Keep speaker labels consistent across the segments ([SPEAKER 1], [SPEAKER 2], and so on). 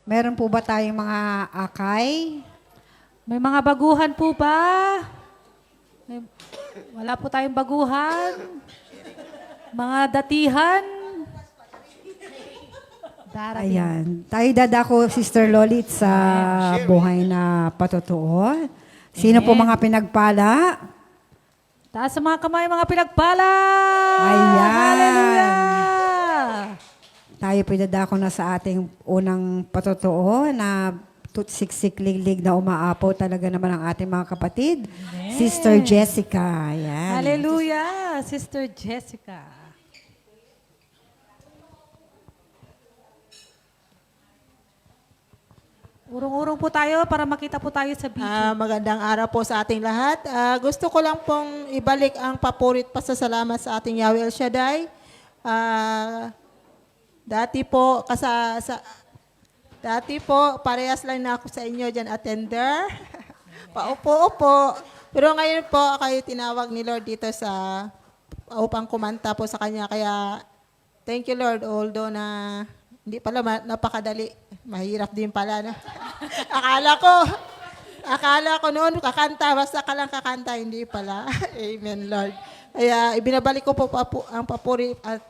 [SPEAKER 1] Meron po ba tayong mga akay?
[SPEAKER 2] May mga baguhan po ba? May, wala po tayong baguhan. Mga datihan. Darating.
[SPEAKER 1] Ayan. Tayo dadako, Sister Lolit, sa buhay na patotoo. Sino po mga pinagpala?
[SPEAKER 2] Taas sa mga kamay, mga pinagpala!
[SPEAKER 1] Ayan.
[SPEAKER 2] Hallelujah!
[SPEAKER 1] Tayo po dadako na sa ating unang patotoo na siksik-liglig na umaapaw talaga naman ang ating mga kapatid. Sister Jessica. Ayan.
[SPEAKER 2] Hallelujah! Sister Jessica. Urong-urong po tayo para makita po tayo sa video.
[SPEAKER 3] Magandang araw po sa ating lahat. Gusto ko lang pong ibalik ang papurit pasasalamat sa ating Yahweh El Shaddai. Dati po, parehas lang na ako sa inyo dyan, attender. Paupo-upo. Pero ngayon po, kayo tinawag ni Lord dito upang kumanta po sa Kanya. Kaya, thank you Lord, although na hindi pala napakadali. Mahirap din pala. No? Akala ko noon kakanta, basta ka lang kakanta, hindi pala. Amen, Lord. Kaya ibinabalik ko po ang papuri at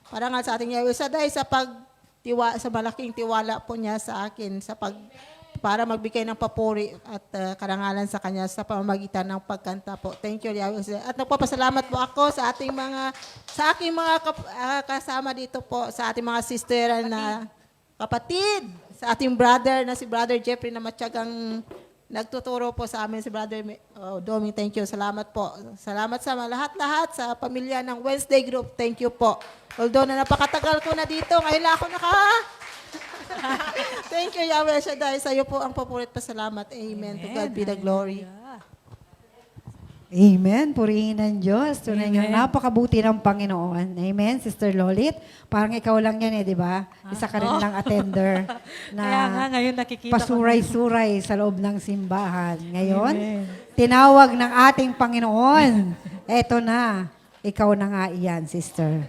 [SPEAKER 3] parangal sa ating Yahweh Shaddai sa sa malaking tiwala po niya sa akin para magbigay ng papuri at karangalan sa kanya sa pamamagitan ng pagkanta po. Thank you, Yahweh Shaddai. At nagpapasalamat po ako sa aking mga kasama dito po, sa ating mga sister na kapatid, sa ating brother na si Brother Jeffrey na matyagang nagtuturo po sa amin si Brother Doming. Thank you. Salamat po. Salamat sa lahat-lahat sa pamilya ng Wednesday Group. Thank you po. Although na napakatagal ko na dito, ngayon lang ako Thank you, Yahweh Shaddai. Sa iyo po ang papurit pasalamat. Amen. To God be the glory.
[SPEAKER 1] Amen. Purihin ng Diyos. Tunay nga napakabuti ng Panginoon. Amen, Sister Lolit. Parang ikaw lang yan di ba? Isa ka rin lang attender na
[SPEAKER 2] Kaya nga, ngayon nakikita ko.
[SPEAKER 1] pasuray-suray sa loob ng simbahan. Ngayon, tinawag ng ating Panginoon. Eto na. Ikaw na nga iyan, Sister.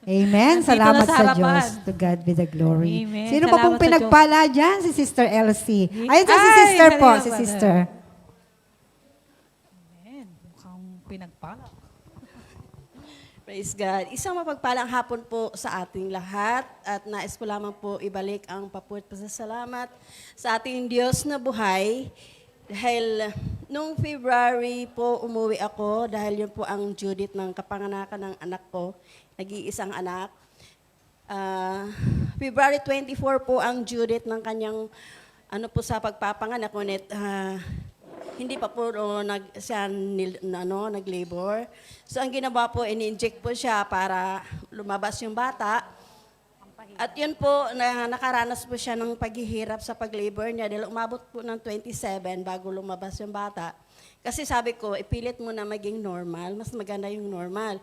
[SPEAKER 1] Amen.
[SPEAKER 2] Nandito
[SPEAKER 1] Salamat
[SPEAKER 2] na sa
[SPEAKER 1] sa
[SPEAKER 2] harapan.
[SPEAKER 1] Diyos. To God be the glory.
[SPEAKER 2] Amen.
[SPEAKER 1] Sino pa pong
[SPEAKER 2] Salamat sa
[SPEAKER 1] pinagpala dyan? Si Sister Elsie. Ayun si
[SPEAKER 2] Ay,
[SPEAKER 1] Sister po.
[SPEAKER 2] kanina
[SPEAKER 1] Si
[SPEAKER 2] pa.
[SPEAKER 1] Sister.
[SPEAKER 2] Amen. Mukhang pinagpala.
[SPEAKER 4] Praise God. Isang mapagpalang hapon po sa ating lahat at nais ko lamang po ibalik ang papurit pasasalamat sa ating Diyos na buhay. Dahil nung February po umuwi ako dahil yun po ang due date ng kapanganakan ng anak ko, nag-iisang anak. February 24 po ang due date ng kanyang sa pagpapanganak, ngunit hindi pa po nag-labor. So ang ginawa po, ini-inject po siya para lumabas yung bata. At yun po, nakaranas po siya ng paghihirap sa pag-labor niya dahil umabot po ng 27 bago lumabas yung bata. Kasi sabi ko, ipilit mo na maging normal, mas maganda yung normal.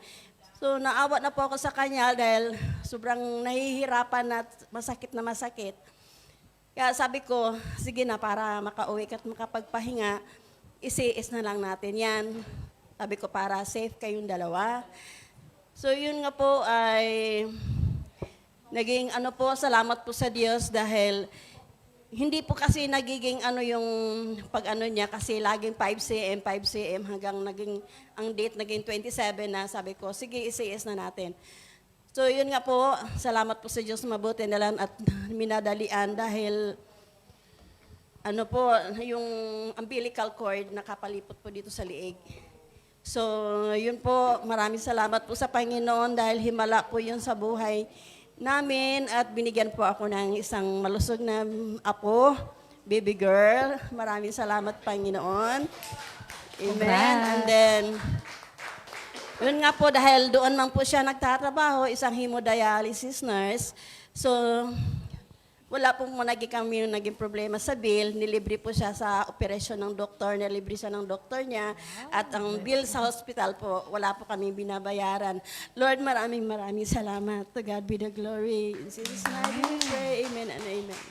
[SPEAKER 4] So naawa na po ako sa kanya dahil sobrang nahihirapan at masakit na masakit. Kaya sabi ko, sige na para makauwi at makapagpahinga, isiis na lang natin yan. Sabi ko, para safe kayong dalawa. So yun nga po ay naging salamat po sa Diyos dahil hindi po kasi nagiging yung niya kasi laging 5 cm, 5 cm hanggang ang date naging 27 na sabi ko, sige, isiis na natin. So yun nga po, salamat po sa Diyos mabuti na lang at minadalian dahil yung umbilical cord nakapalipot po dito sa liig. So yun po, maraming salamat po sa Panginoon dahil himala po yun sa buhay namin at binigyan po ako ng isang malusog na apo, baby girl. Maraming salamat, Panginoon. Amen. And then, yun nga po, dahil doon man po siya nagtatrabaho, isang hemodialysis nurse. So, wala po naging problema sa bill. Nilibre po siya sa operasyon ng doktor, nilibre siya ng doktor niya. At ang bill sa hospital po, wala po kami binabayaran. Lord, maraming salamat. To God be the glory. In Jesus' name we pray. Amen and amen.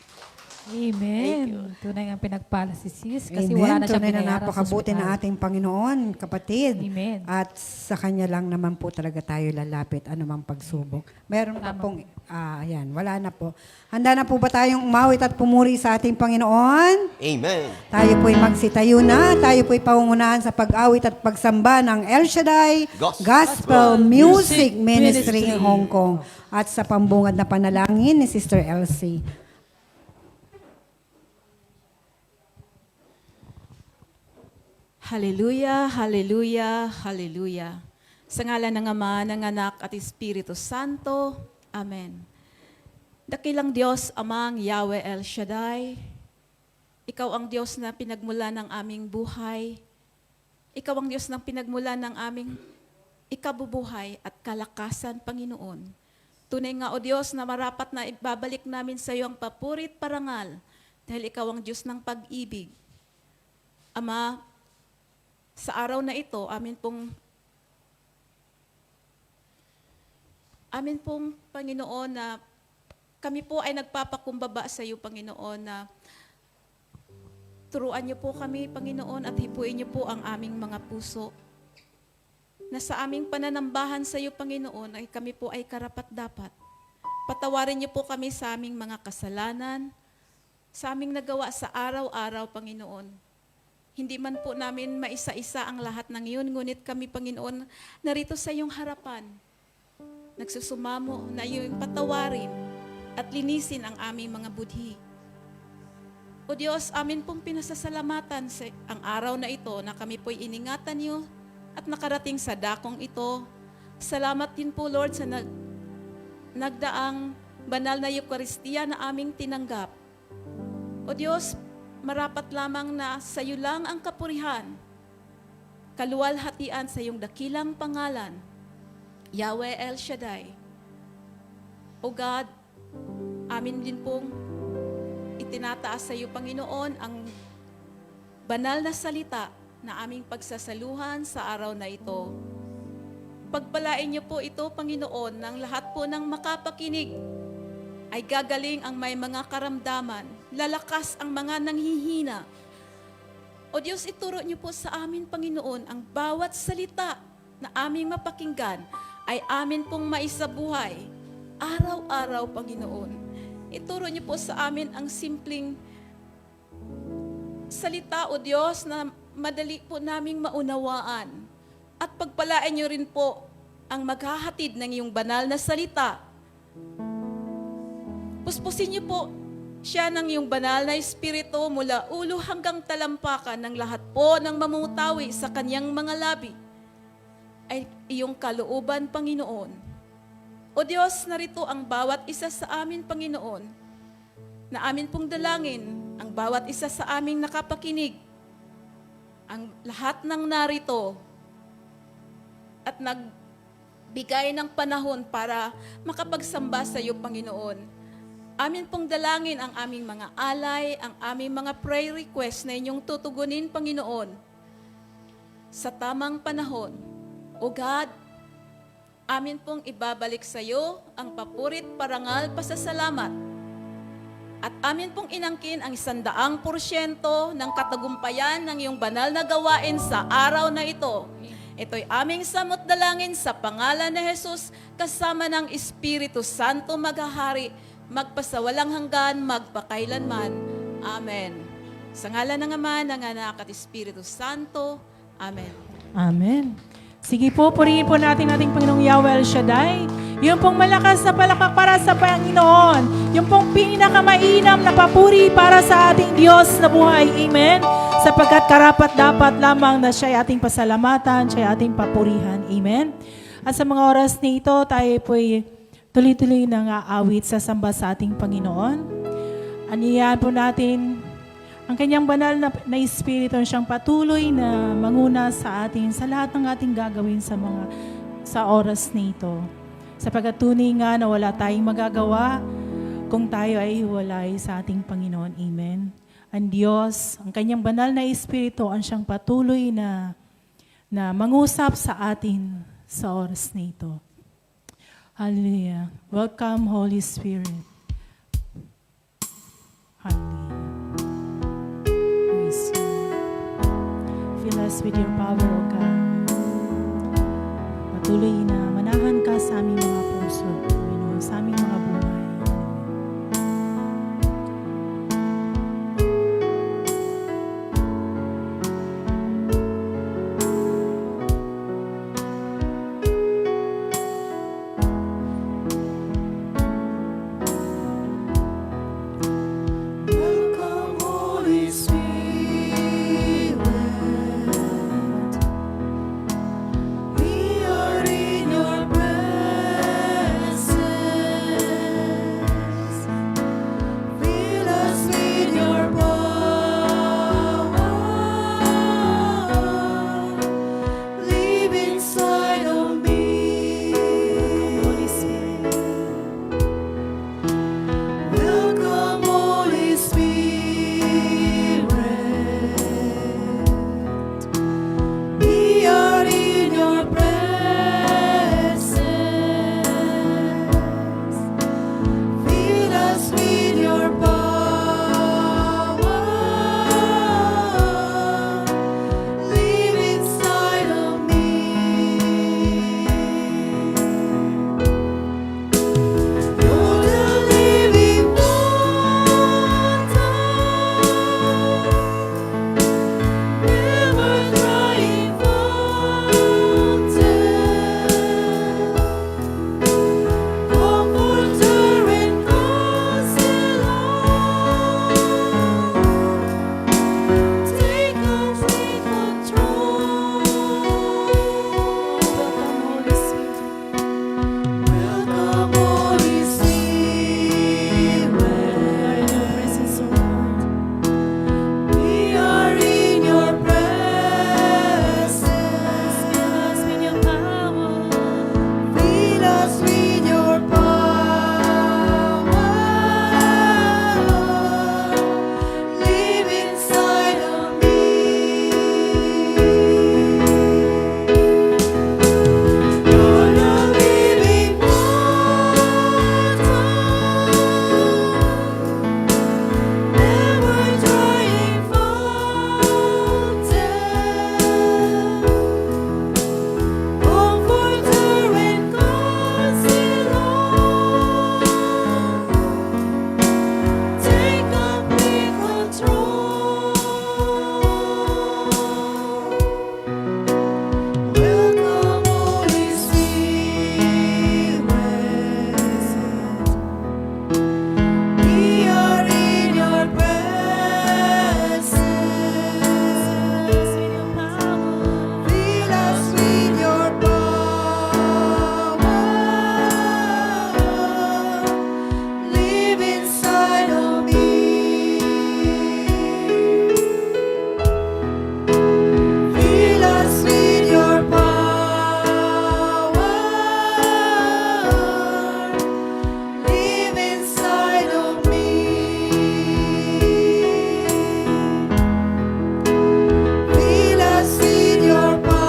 [SPEAKER 2] Amen. Amen. Tunay ang pinagpala si sis kasi
[SPEAKER 1] Amen.
[SPEAKER 2] wala na siya
[SPEAKER 1] Tunay na
[SPEAKER 2] binayaran sa
[SPEAKER 1] napakabuti
[SPEAKER 2] ospital.
[SPEAKER 1] na ating Panginoon, kapatid.
[SPEAKER 2] Amen.
[SPEAKER 1] At sa Kanya lang naman po talaga tayo lalapit, anumang pagsubok. Meron pa pong, ayan, wala na po. Handa na po ba tayong umawit at pumuri sa ating Panginoon?
[SPEAKER 5] Amen.
[SPEAKER 1] Tayo po'y magsitayo na. Tayo po'y pangungunahan sa pag-awit at pagsamba ng El Shaddai Gospel Music Ministry in Hong Kong. At sa pambungad na panalangin ni Sister Elsie.
[SPEAKER 6] Hallelujah, hallelujah, hallelujah. Sa ngalan ng Ama, ng Anak at Espiritu Santo. Amen. Dakilang Diyos, Amang Yahweh El Shaddai, Ikaw ang Diyos na pinagmula ng aming buhay. Ikaw ang Diyos ng pinagmula ng aming ikabubuhay at kalakasan, Panginoon. Tunay nga, O Diyos, na marapat na ibabalik namin sa iyo ang papuri at parangal dahil Ikaw ang Diyos ng pag-ibig. Ama, sa araw na ito, amin pong Panginoon na kami po ay nagpapakumbaba sa iyo, Panginoon, na turuan niyo po kami, Panginoon, at hipuin niyo po ang aming mga puso. Na sa aming pananambahan sa iyo, Panginoon, ay kami po ay karapat-dapat. Patawarin niyo po kami sa aming mga kasalanan, sa aming nagawa sa araw-araw, Panginoon. Hindi man po namin maisa-isa ang lahat ng iyon, ngunit kami, Panginoon, narito sa iyong harapan. Nagsusumamo na iyong patawarin at linisin ang aming mga budhi. O Diyos, amin pong pinasasalamatan sa ang araw na ito na kami po'y iningatan niyo at nakarating sa dakong ito. Salamat din po, Lord, sa nagdaang banal na Eucharistia na aming tinanggap. O Diyos, marapat lamang na sa iyo lang ang kapurihan, kaluwalhatian sa iyong dakilang pangalan, Yahweh El Shaddai. O God, amin din pong itinataas sa iyo, Panginoon, ang banal na salita na aming pagsasaluhan sa araw na ito. Pagpalain niyo po ito, Panginoon, ng lahat po ng makapakinig ay gagaling ang may mga karamdaman, lalakas ang mga nanghihina. O Diyos, ituro niyo po sa amin, Panginoon, ang bawat salita na aming mapakinggan ay amin pong maisabuhay araw-araw, Panginoon. Ituro niyo po sa amin ang simpleng salita, O Diyos, na madali po naming maunawaan. At pagpalain niyo rin po ang maghahatid ng iyong banal na salita. Puspusin niyo po siya ng iyong banal na espiritu mula ulo hanggang talampakan ng lahat po ng mamutawi sa kanyang mga labi ay iyong kalooban, Panginoon. O Diyos, narito ang bawat isa sa amin, Panginoon, na amin pong dalangin, ang bawat isa sa aming nakapakinig, ang lahat ng narito at nagbigay ng panahon para makapagsamba sa iyo, Panginoon. Amin pong dalangin ang aming mga alay, ang aming mga prayer request na inyong tutugunin, Panginoon, sa tamang panahon. O God, amin pong ibabalik sa iyo ang papurit, parangal, pasasalamat. At amin pong inangkin ang 100% ng katagumpayan ng iyong banal na gawain sa araw na ito. Ito'y aming samot dalangin sa pangalan ni Jesus kasama ng Espiritu Santo maghahari, magpasawalang hanggan, magpakailanman. Amen. Sa ngalan ng Ama, ng Anak at Espiritu Santo. Amen.
[SPEAKER 7] Amen. Sige po, purihin po natin ating Panginoong Yahweh El Shaddai. Yung pong malakas na palakpak para sa Panginoon. Yung pong pinakamainam na papuri para sa ating Diyos na buhay. Amen. Sapagkat karapat dapat lamang na siya ating pasalamatan, siya ating papurihan. Amen. At sa mga oras na ito, tayo po'y tuloy-tuloy nang aawit sa samba sa ating Panginoon. Aniyahan po natin ang kanyang banal na Espiritu siyang patuloy na manguna sa atin sa lahat ng ating gagawin sa oras na ito. Sapagkat tunay nga na wala tayong magagawa kung tayo ay hiwalay sa ating Panginoon. Amen. Ang Diyos, ang kanyang banal na Espiritu, ang siyang patuloy na mangusap sa atin sa oras na ito. Hallelujah. Welcome, Holy Spirit. Hallelujah. us with your power, O God. Patuloy na manahan ka sa aming mga puso, Panginoon, sa aming mga buhay.
[SPEAKER 5] Welcome, Holy Spirit. We are in your presence. Fill us with your power. Live inside of me. Holy Spirit. Welcome, Holy Spirit. We are in your presence. Fill us with your power. Live inside of me. You're the living water, never drying fountain, comforter and counselor. Take complete control. Welcome, Holy Spirit. Welcome, Holy Spirit. We are in your presence. Fill us with your power. Fill us with your power. Live inside of me. You're the living water, never drying fountain, comforter and counselor. Take complete control. Welcome, Holy Spirit. We are in your presence. Fill us with your power. Live inside of me. Fill us with your power. Live inside of me. Fill us with your power.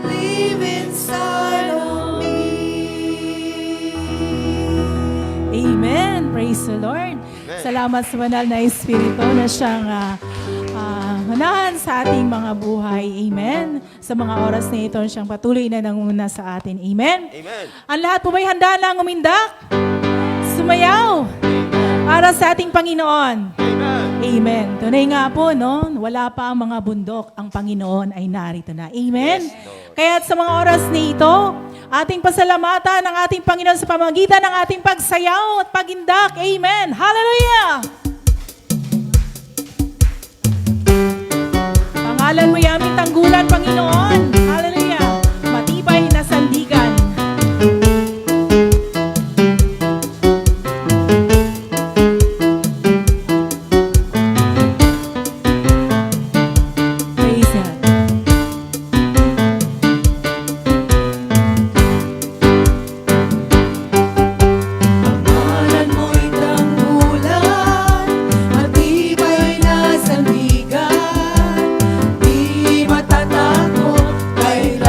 [SPEAKER 5] Live inside of me.
[SPEAKER 7] Amen. Praise the Lord. Salamat sa banal na Espiritu na siyang manahan sa ating mga buhay. Amen. Sa mga oras na ito, siyang patuloy na nanguna sa atin. Amen.
[SPEAKER 8] Amen.
[SPEAKER 7] Ang lahat po may handa na umindak? Sumayaw para sa ating Panginoon.
[SPEAKER 8] Amen.
[SPEAKER 7] Amen. Tunay nga po, no? Wala pa ang mga bundok, ang Panginoon ay narito na. Amen. Kaya't sa mga oras na ito, ating pasalamatan ang ating Panginoon sa pamamagitan ng ating pagsayaw at pagindak. Amen. Hallelujah! Pangalan mo yaming tanggulan, Panginoon. Hallelujah! Matibay na sandigan. Praise God.
[SPEAKER 5] Pangalan mo'y tanggulan, matibay na sandigan, di matatakot kay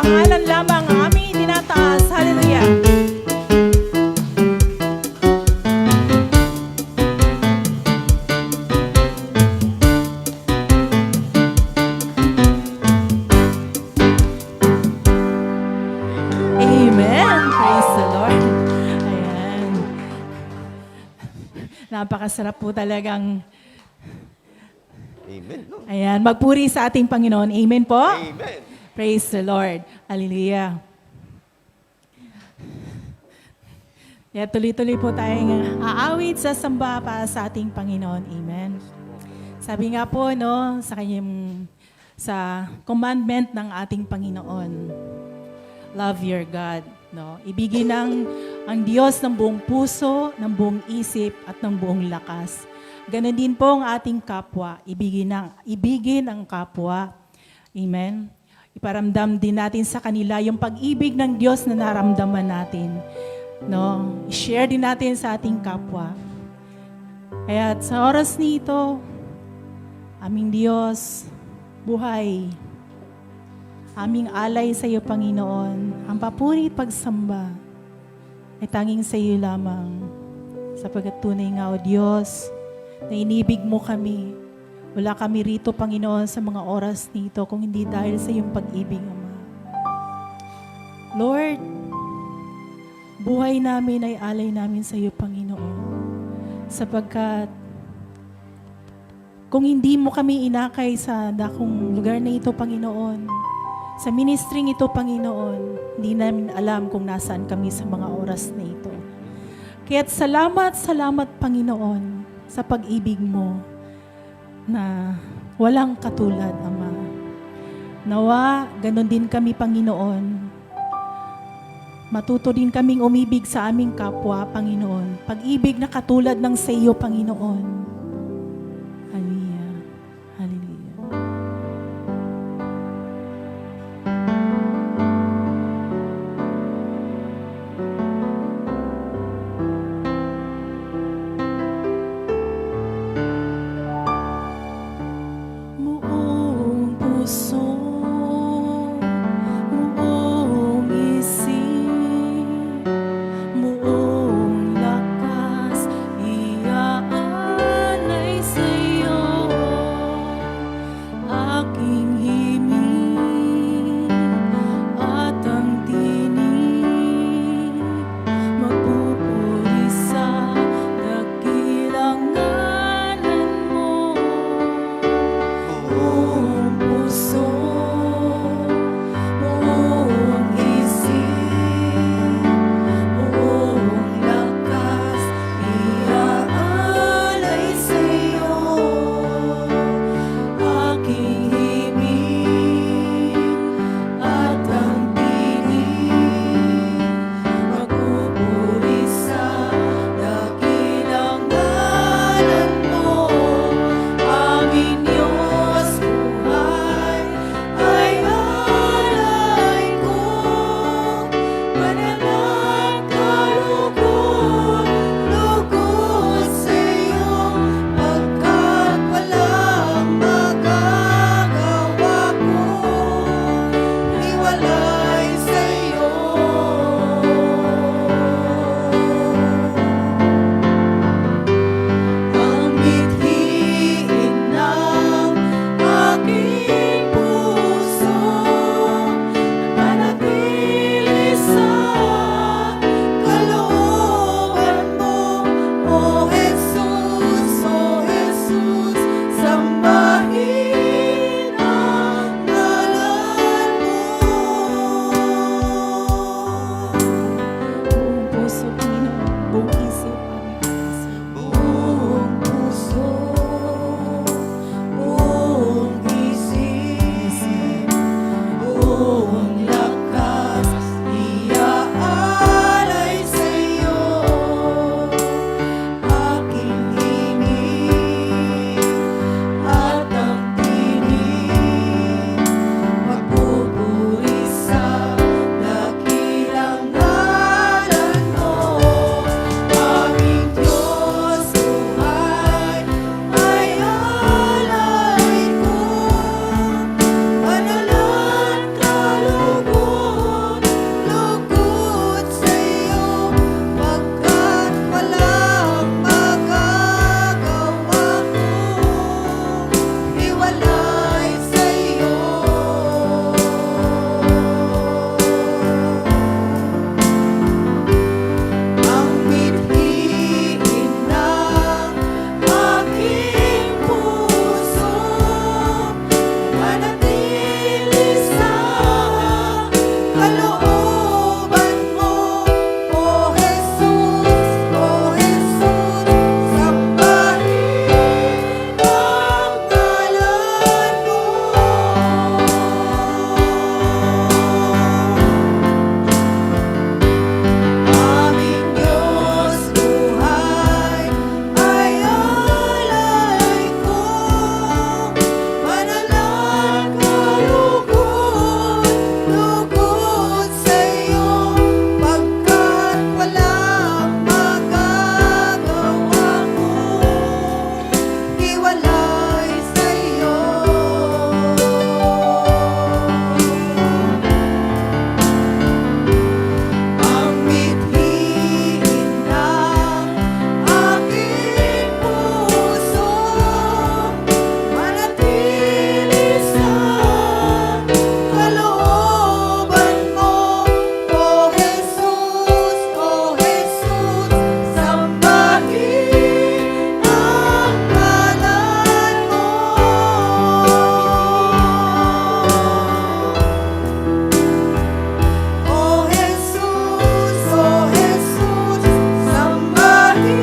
[SPEAKER 7] pangalan lamang ang aming tinataas. Hallelujah. Amen. Praise the Lord. Ayan. Napakasarap po talagang.
[SPEAKER 8] Amen. No?
[SPEAKER 7] Ayan, magpuri sa ating Panginoon. Amen po.
[SPEAKER 8] Amen.
[SPEAKER 7] Praise the Lord. Hallelujah. Kaya tuloy-tuloy po tayong aawit sa samba para sa ating Panginoon. Amen. Sabi nga po, no, sa commandment ng ating Panginoon, love your God. No? Ibigin ang Diyos ng buong puso, ng buong isip, at ng buong lakas. Ganon din po ang ating kapwa. Ibigin ang kapwa. Amen. Iparamdam din natin sa kanila yung pag-ibig ng Diyos na naramdaman natin. No? I-share din natin sa ating kapwa. Kaya sa oras nito, aming Diyos, buhay, aming alay sa iyo, Panginoon, ang papuri at pagsamba ay tanging sa iyo lamang. Sapagkat tunay nga, O Diyos, na inibig mo kami. Wala kami rito, Panginoon, sa mga oras nito kung hindi dahil sa iyong pag-ibig, Ama. Lord, buhay namin ay alay namin sa iyo, Panginoon. Sapagkat kung hindi mo kami inakay sa dakong lugar na ito, Panginoon, sa ministering ito, Panginoon, hindi namin alam kung nasaan kami sa mga oras na ito. Kaya't salamat, Panginoon, sa pag-ibig mo na walang katulad, Ama. Nawa, ganon din kami, Panginoon. Matuto din kaming umibig sa aming kapwa, Panginoon. Pag-ibig na katulad ng sa iyo, Panginoon. Hallelujah. Hallelujah. Buong puso, buong isip, buong lakas, iaaalay
[SPEAKER 1] kalooban mo, O Jesus, sambahin ang ngalan mo. Aming Diyos, buhay ay alay ko, manalang kalugod, lugod sa iyo, pagkat walang magagawa mo, hiwalay sa iyo. Ang mithiin ng aking puso, manatili sa kalooban mo, O Jesus, sambahin ang ngalan mo. O Jesus, sambahin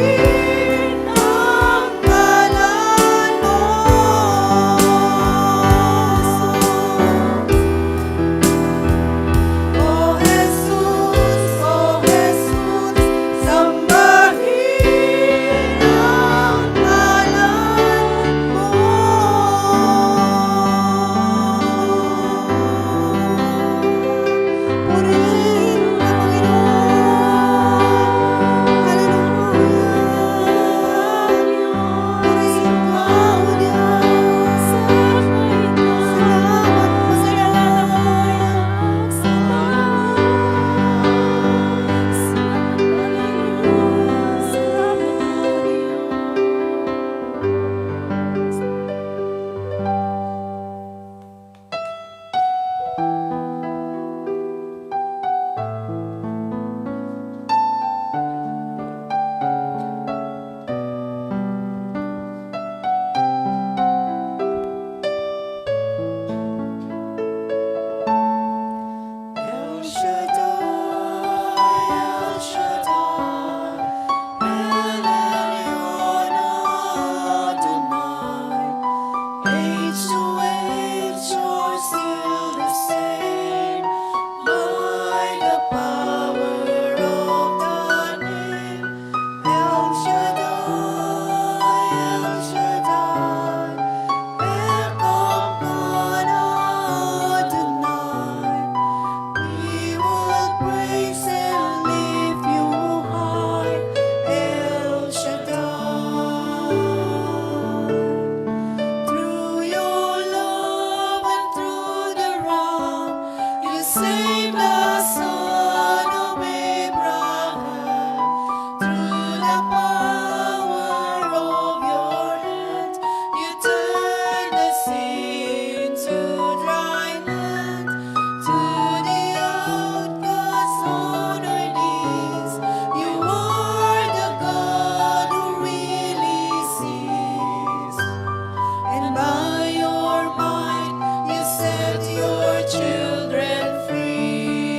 [SPEAKER 1] ang ngalan mo. O Jesus, sambahin ang ngalan mo. Purihin ka, Panginoon. Hallelujah. Purihin ka, O Diyos. Salamat po sa lahat ng El Shaddai, El Elyon Adonai. Age to age, you're still the same. By the power of the name, El Shaddai, El Elyon Adonai. We will praise and lift you high, El Shaddai. Through your love and through the wrong, you saved the son of Abraham. Through the power of your hand, you turned the sea into dry land. To the outcasts on our knees, you are the God who really sees. And by your might, you set your children free.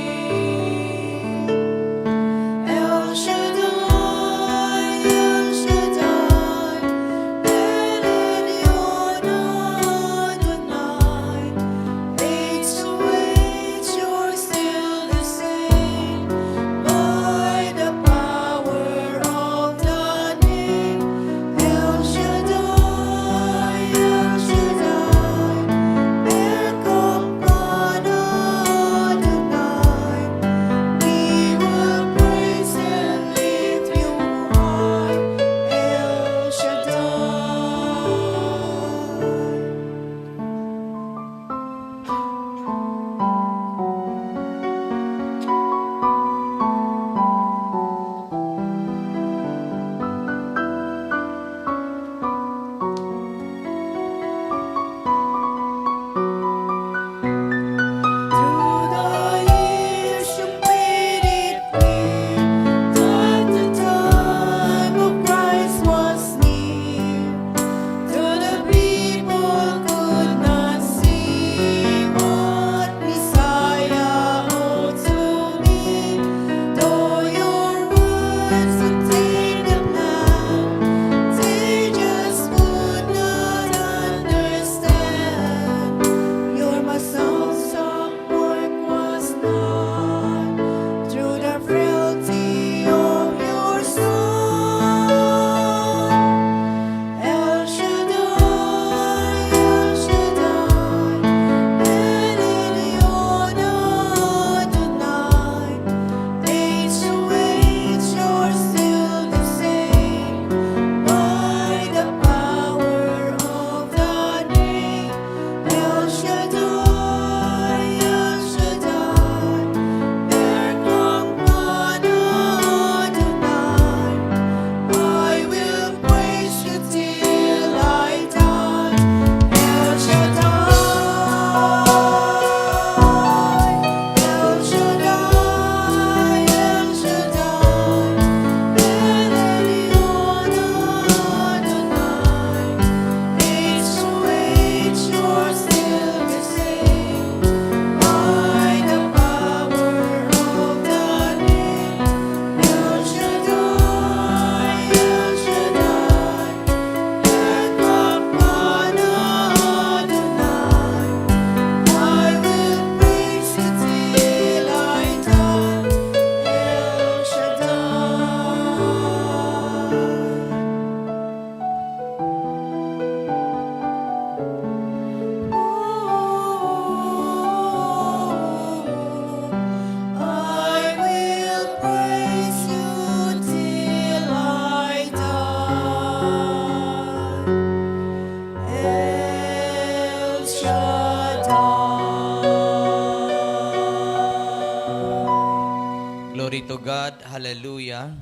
[SPEAKER 8] Glory to God. Hallelujah.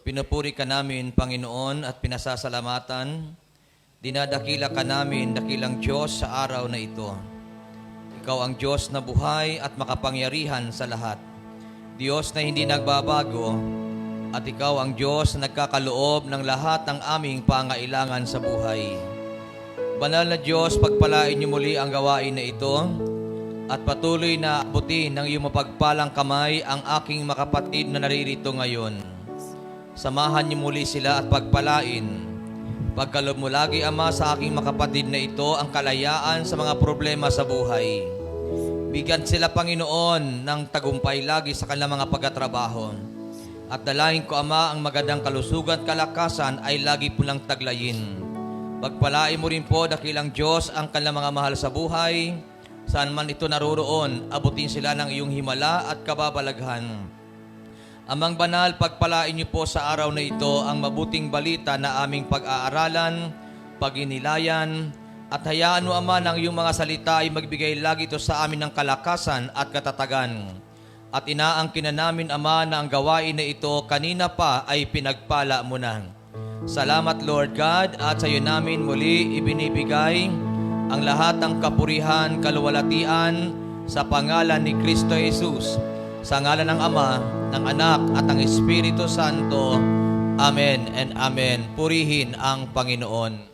[SPEAKER 8] Pinupuri ka namin, Panginoon, at pinasasalamatan. Dinadakila ka namin, dakilang Diyos, sa araw na ito. Ikaw ang Diyos na buhay at makapangyarihan sa lahat. Diyos na hindi nagbabago, at ikaw ang Diyos na nagkakaloob ng lahat ng aming pangailangan sa buhay. Banal na Diyos, pagpalain niyo muli ang gawain na ito at patuloy na abutin ng iyong mapagpalang kamay ang aking makapatid na naririto ngayon. Samahan niyo muli sila at pagpalain. Pagkaloob mo lagi, Ama, sa aking makapatid na ito ang kalayaan sa mga problema sa buhay. Bigyan sila, Panginoon, ng tagumpay lagi sa kanilang mga pagkatrabaho. At dalahin ko, Ama, ang magandang kalusugan at kalakasan ay lagi po lang taglayin. Pagpalain mo rin po, dakilang Diyos, ang kanilang mga mahal sa buhay. Saan man ito naroroon, abutin sila ng iyong himala at kababalaghan. Amang banal, pagpalain niyo po sa araw na ito ang mabuting balita na aming pag-aaralan, pag-inilayan, at hayaan mo, Ama, ng iyong mga salita ay magbigay lagi ito sa amin ng kalakasan at katatagan. At inaangkin na namin, Ama, na ang gawain na ito kanina pa ay pinagpala mo na. Salamat, Lord God, at sa iyo namin muli ibinibigay ang lahat ng kapurihan, kaluwalhatian sa pangalan ni Kristo Jesus, sa ngalan ng Ama, ng Anak, at ng Espiritu Santo. Amen and Amen. Purihin ang Panginoon.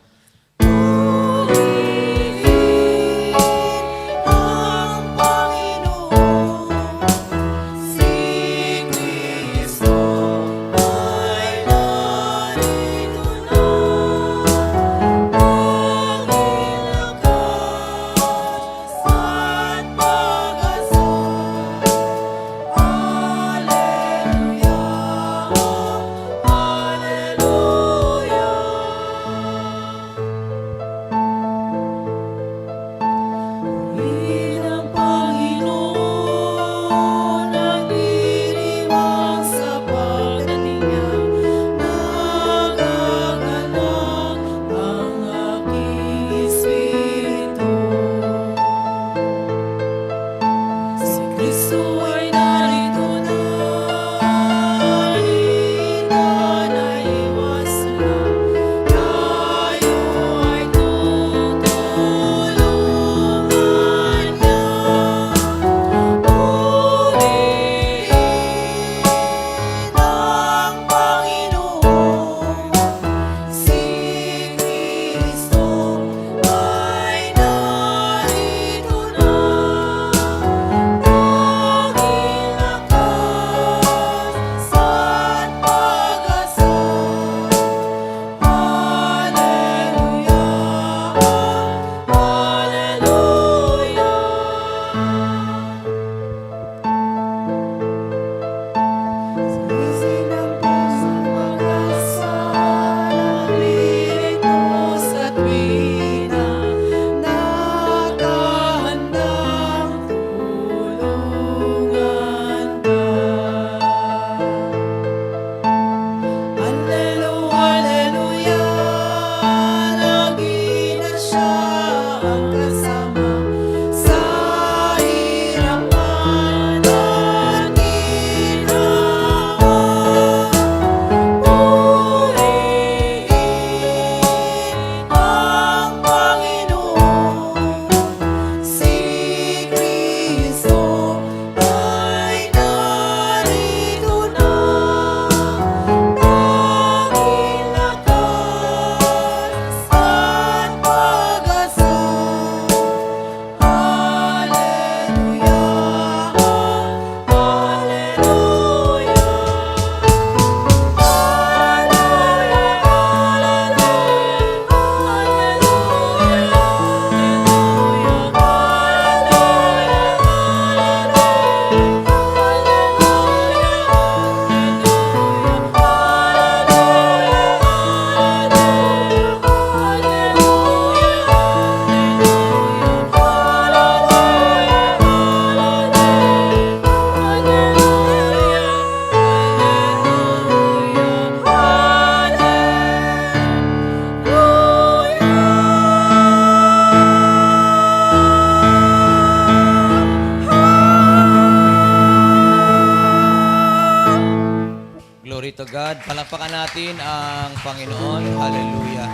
[SPEAKER 8] to God. Palakpakan natin ang Panginoon. Hallelujah.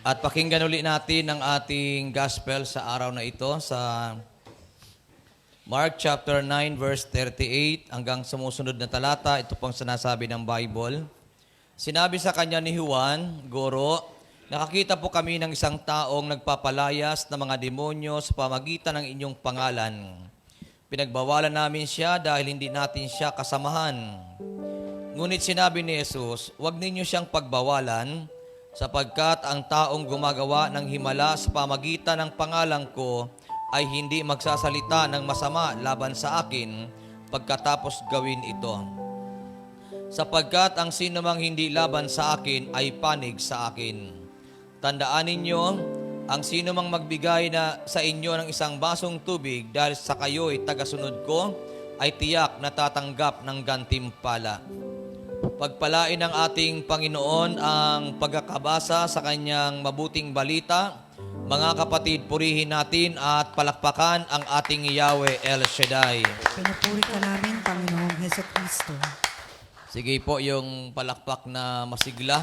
[SPEAKER 8] At pakinggan ulit natin ang ating gospel sa araw na ito sa Mark chapter 9 verse 38 hanggang sumusunod na talata. Ito pong sinasabi ng Bible. Sinabi sa kanya ni Juan, Guro, nakakita po kami ng isang taong nagpapalayas ng mga demonyo sa pamagitan ng inyong pangalan. Pinagbawalan namin siya dahil hindi natin siya kasamahan. Ngunit sinabi ni Jesus, huwag ninyo siyang pagbawalan sapagkat ang taong gumagawa ng himala sa pamagitan ng pangalan ko ay hindi magsasalita ng masama laban sa akin pagkatapos gawin ito. Sapagkat ang sinumang hindi laban sa akin ay panig sa akin. Tandaan ninyo, ang sinumang magbigay na sa inyo ng isang basong tubig dahil sa kayo'y tagasunod ko, ay tiyak na tatanggap ng gantimpala. Pagpalain ng ating Panginoon ang pagkakabasa sa kanyang mabuting balita. Mga kapatid, purihin natin at palakpakan ang ating Yahweh El Shaddai.
[SPEAKER 1] Pinupuri ka namin, Panginoong Heso Kristo.
[SPEAKER 8] Sige po yung palakpak na masigla,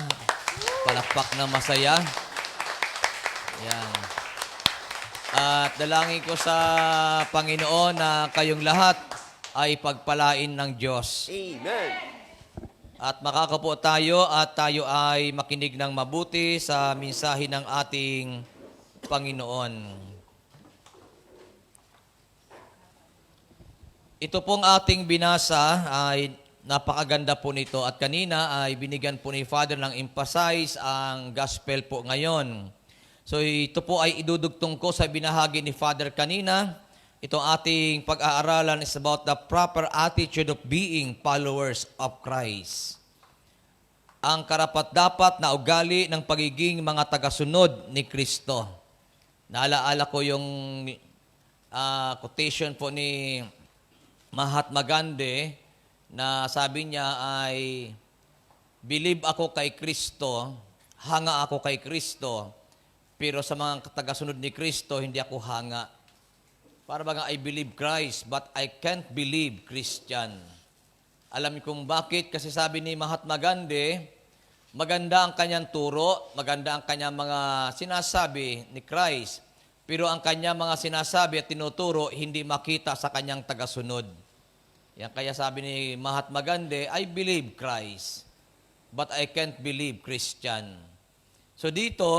[SPEAKER 8] palakpak na masaya. Yan. At dalangin ko sa Panginoon na kayong lahat ay pagpalain ng Diyos.
[SPEAKER 9] Amen.
[SPEAKER 8] At makakapo tayo at tayo ay makinig ng mabuti sa mensahe ng ating Panginoon. Ito pong ating binasa ay napakaganda po nito at kanina ay binigyan po ni Father ng emphasize ang gospel po ngayon. So ito po ay idudugtong ko sa binahagi ni Father kanina. Itong ating pag-aaralan is about the proper attitude of being followers of Christ. Ang karapat-dapat na ugali ng pagiging mga tagasunod ni Kristo. Naalaala ko yung quotation po ni Mahatma Gandhi na sabi niya ay, believe ako kay Kristo, hanga ako kay Kristo, pero sa mga tagasunod ni Kristo, hindi ako hanga. Para baga, I believe Christ, but I can't believe Christian. Alam niyo kung bakit? Kasi sabi ni Mahatma Gandhi, maganda ang kanyang turo, maganda ang kanyang mga sinasabi ni Christ, pero ang kanyang mga sinasabi at tinuturo, hindi makita sa kanyang tagasunod. Yan kaya sabi ni Mahatma Gandhi, I believe Christ, but I can't believe Christian. So dito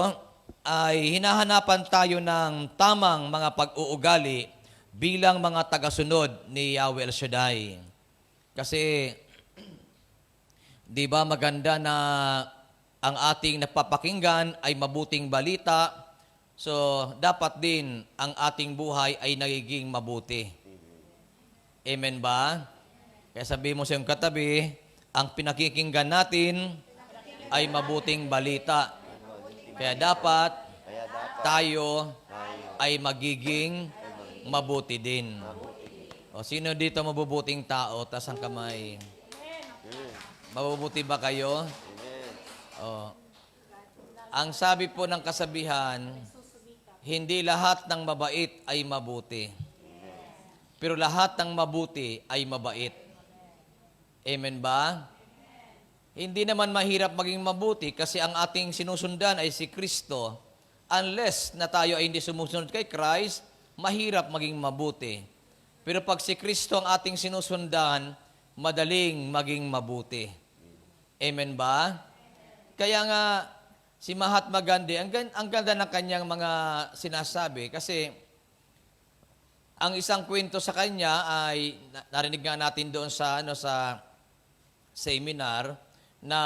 [SPEAKER 8] ay hinahanapan tayo ng tamang mga pag-uugali bilang mga tagasunod ni Yahweh El Shaddai. Kasi, di ba maganda na ang ating napapakinggan ay mabuting balita, so dapat din ang ating buhay ay nagiging mabuti. Amen ba? Kaya sabi mo sa iyong katabi, ang pinakikinggan natin ay mabuting balita. Kaya dapat tayo ay magiging mabuti din. O sino dito mabubuting tao? Taas ang kamay. Mabubuti ba kayo? O, ang sabi po ng kasabihan, hindi lahat ng mabait ay mabuti. Pero lahat ng mabuti ay mabait. Amen ba? Hindi naman mahirap maging mabuti kasi ang ating sinusundan ay si Kristo. Unless na tayo ay hindi sumusunod kay Christ, mahirap maging mabuti. Pero pag si Kristo ang ating sinusundan, madaling maging mabuti. Amen ba? Kaya nga, si Mahatma Gandhi, ang ganda ng kanyang mga sinasabi kasi ang isang kwento sa kanya ay narinig nga natin doon sa seminar na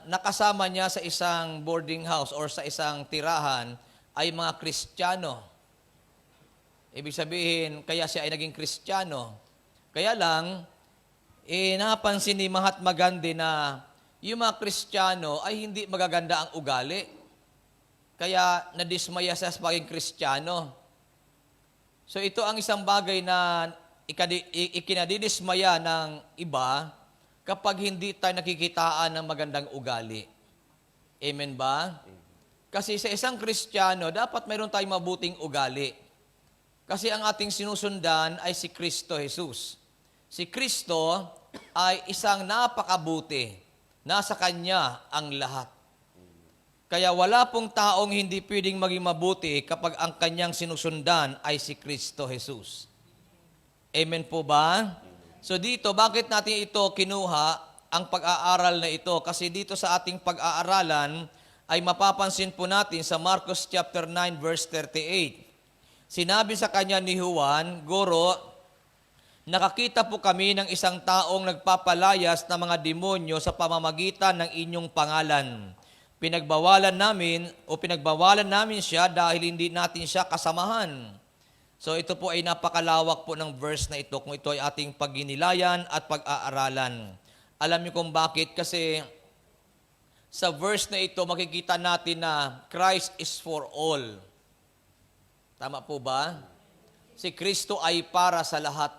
[SPEAKER 8] nakasama niya sa isang boarding house or sa isang tirahan ay mga Kristiyano. Ibig sabihin, kaya siya ay naging Kristiyano. Kaya lang, napansin ni Mahatma Gandhi na yung mga Kristiyano ay hindi magaganda ang ugali. Kaya nadismaya siya sa pagiging Kristiyano. So ito ang isang bagay na ikinadidismaya ng iba kapag hindi tayo nakikitaan ng magandang ugali. Amen ba? Kasi sa isang Kristiyano, dapat mayroon tayong mabuting ugali. Kasi ang ating sinusundan ay si Kristo Jesus. Si Kristo ay isang napakabuti. Nasa Kanya ang lahat. Kaya wala pong taong hindi pwedeng maging mabuti kapag ang kanyang sinusundan ay si Kristo Jesus. Amen po ba? So dito, bakit natin ito kinuha, ang pag-aaral na ito? Kasi dito sa ating pag-aaralan ay mapapansin po natin sa Marcos chapter 9 verse 38. Sinabi sa kanya ni Juan, Guro, nakakita po kami ng isang taong nagpapalayas ng mga demonyo sa pamamagitan ng inyong pangalan. Pinagbawalan namin siya dahil hindi natin siya kasamahan. So ito po ay napakalawak po ng verse na ito kung ito ay ating paginilayan at pag-aaralan. Alam niyo kung bakit? Kasi sa verse na ito makikita natin na Christ is for all. Tama po ba? Si Kristo ay para sa lahat.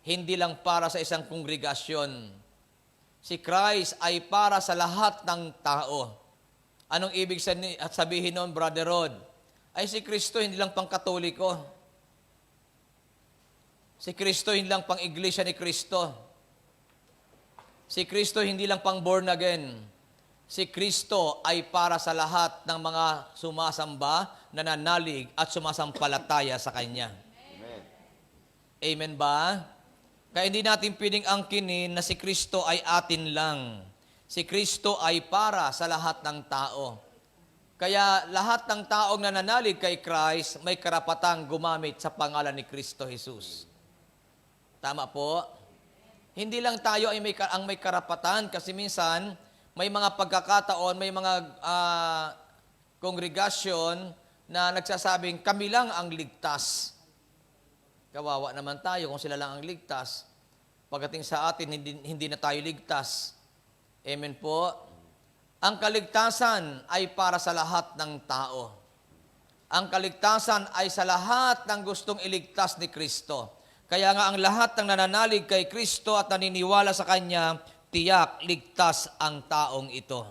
[SPEAKER 8] Hindi lang para sa isang kongregasyon. Si Christ ay para sa lahat ng tao. Anong ibig sabihin noon, Brother Rod? Ay si Kristo hindi lang pang Katoliko. Si Kristo hindi lang pang Iglesia ni Kristo. Si Kristo hindi lang pang born again. Si Kristo ay para sa lahat ng mga sumasamba, nananalig at sumasampalataya sa Kanya. Amen. Amen ba? Kaya hindi natin pwedeng angkinin na si Kristo ay atin lang. Si Kristo ay para sa lahat ng tao. Kaya lahat ng taong nananalig kay Christ may karapatang gumamit sa pangalan ni Kristo Jesus. Tama po? Hindi lang tayo ay ang may karapatan kasi minsan may mga pagkakataon, may mga kongregasyon na nagsasabing kami lang ang ligtas. Kawawa naman tayo kung sila lang ang ligtas. Pagdating sa atin, hindi na tayo ligtas. Amen po. Ang kaligtasan ay para sa lahat ng tao. Ang kaligtasan ay sa lahat ng gustong iligtas ni Kristo. Kaya nga ang lahat ng nananalig kay Kristo at naniniwala sa Kanya, tiyak, ligtas ang taong ito.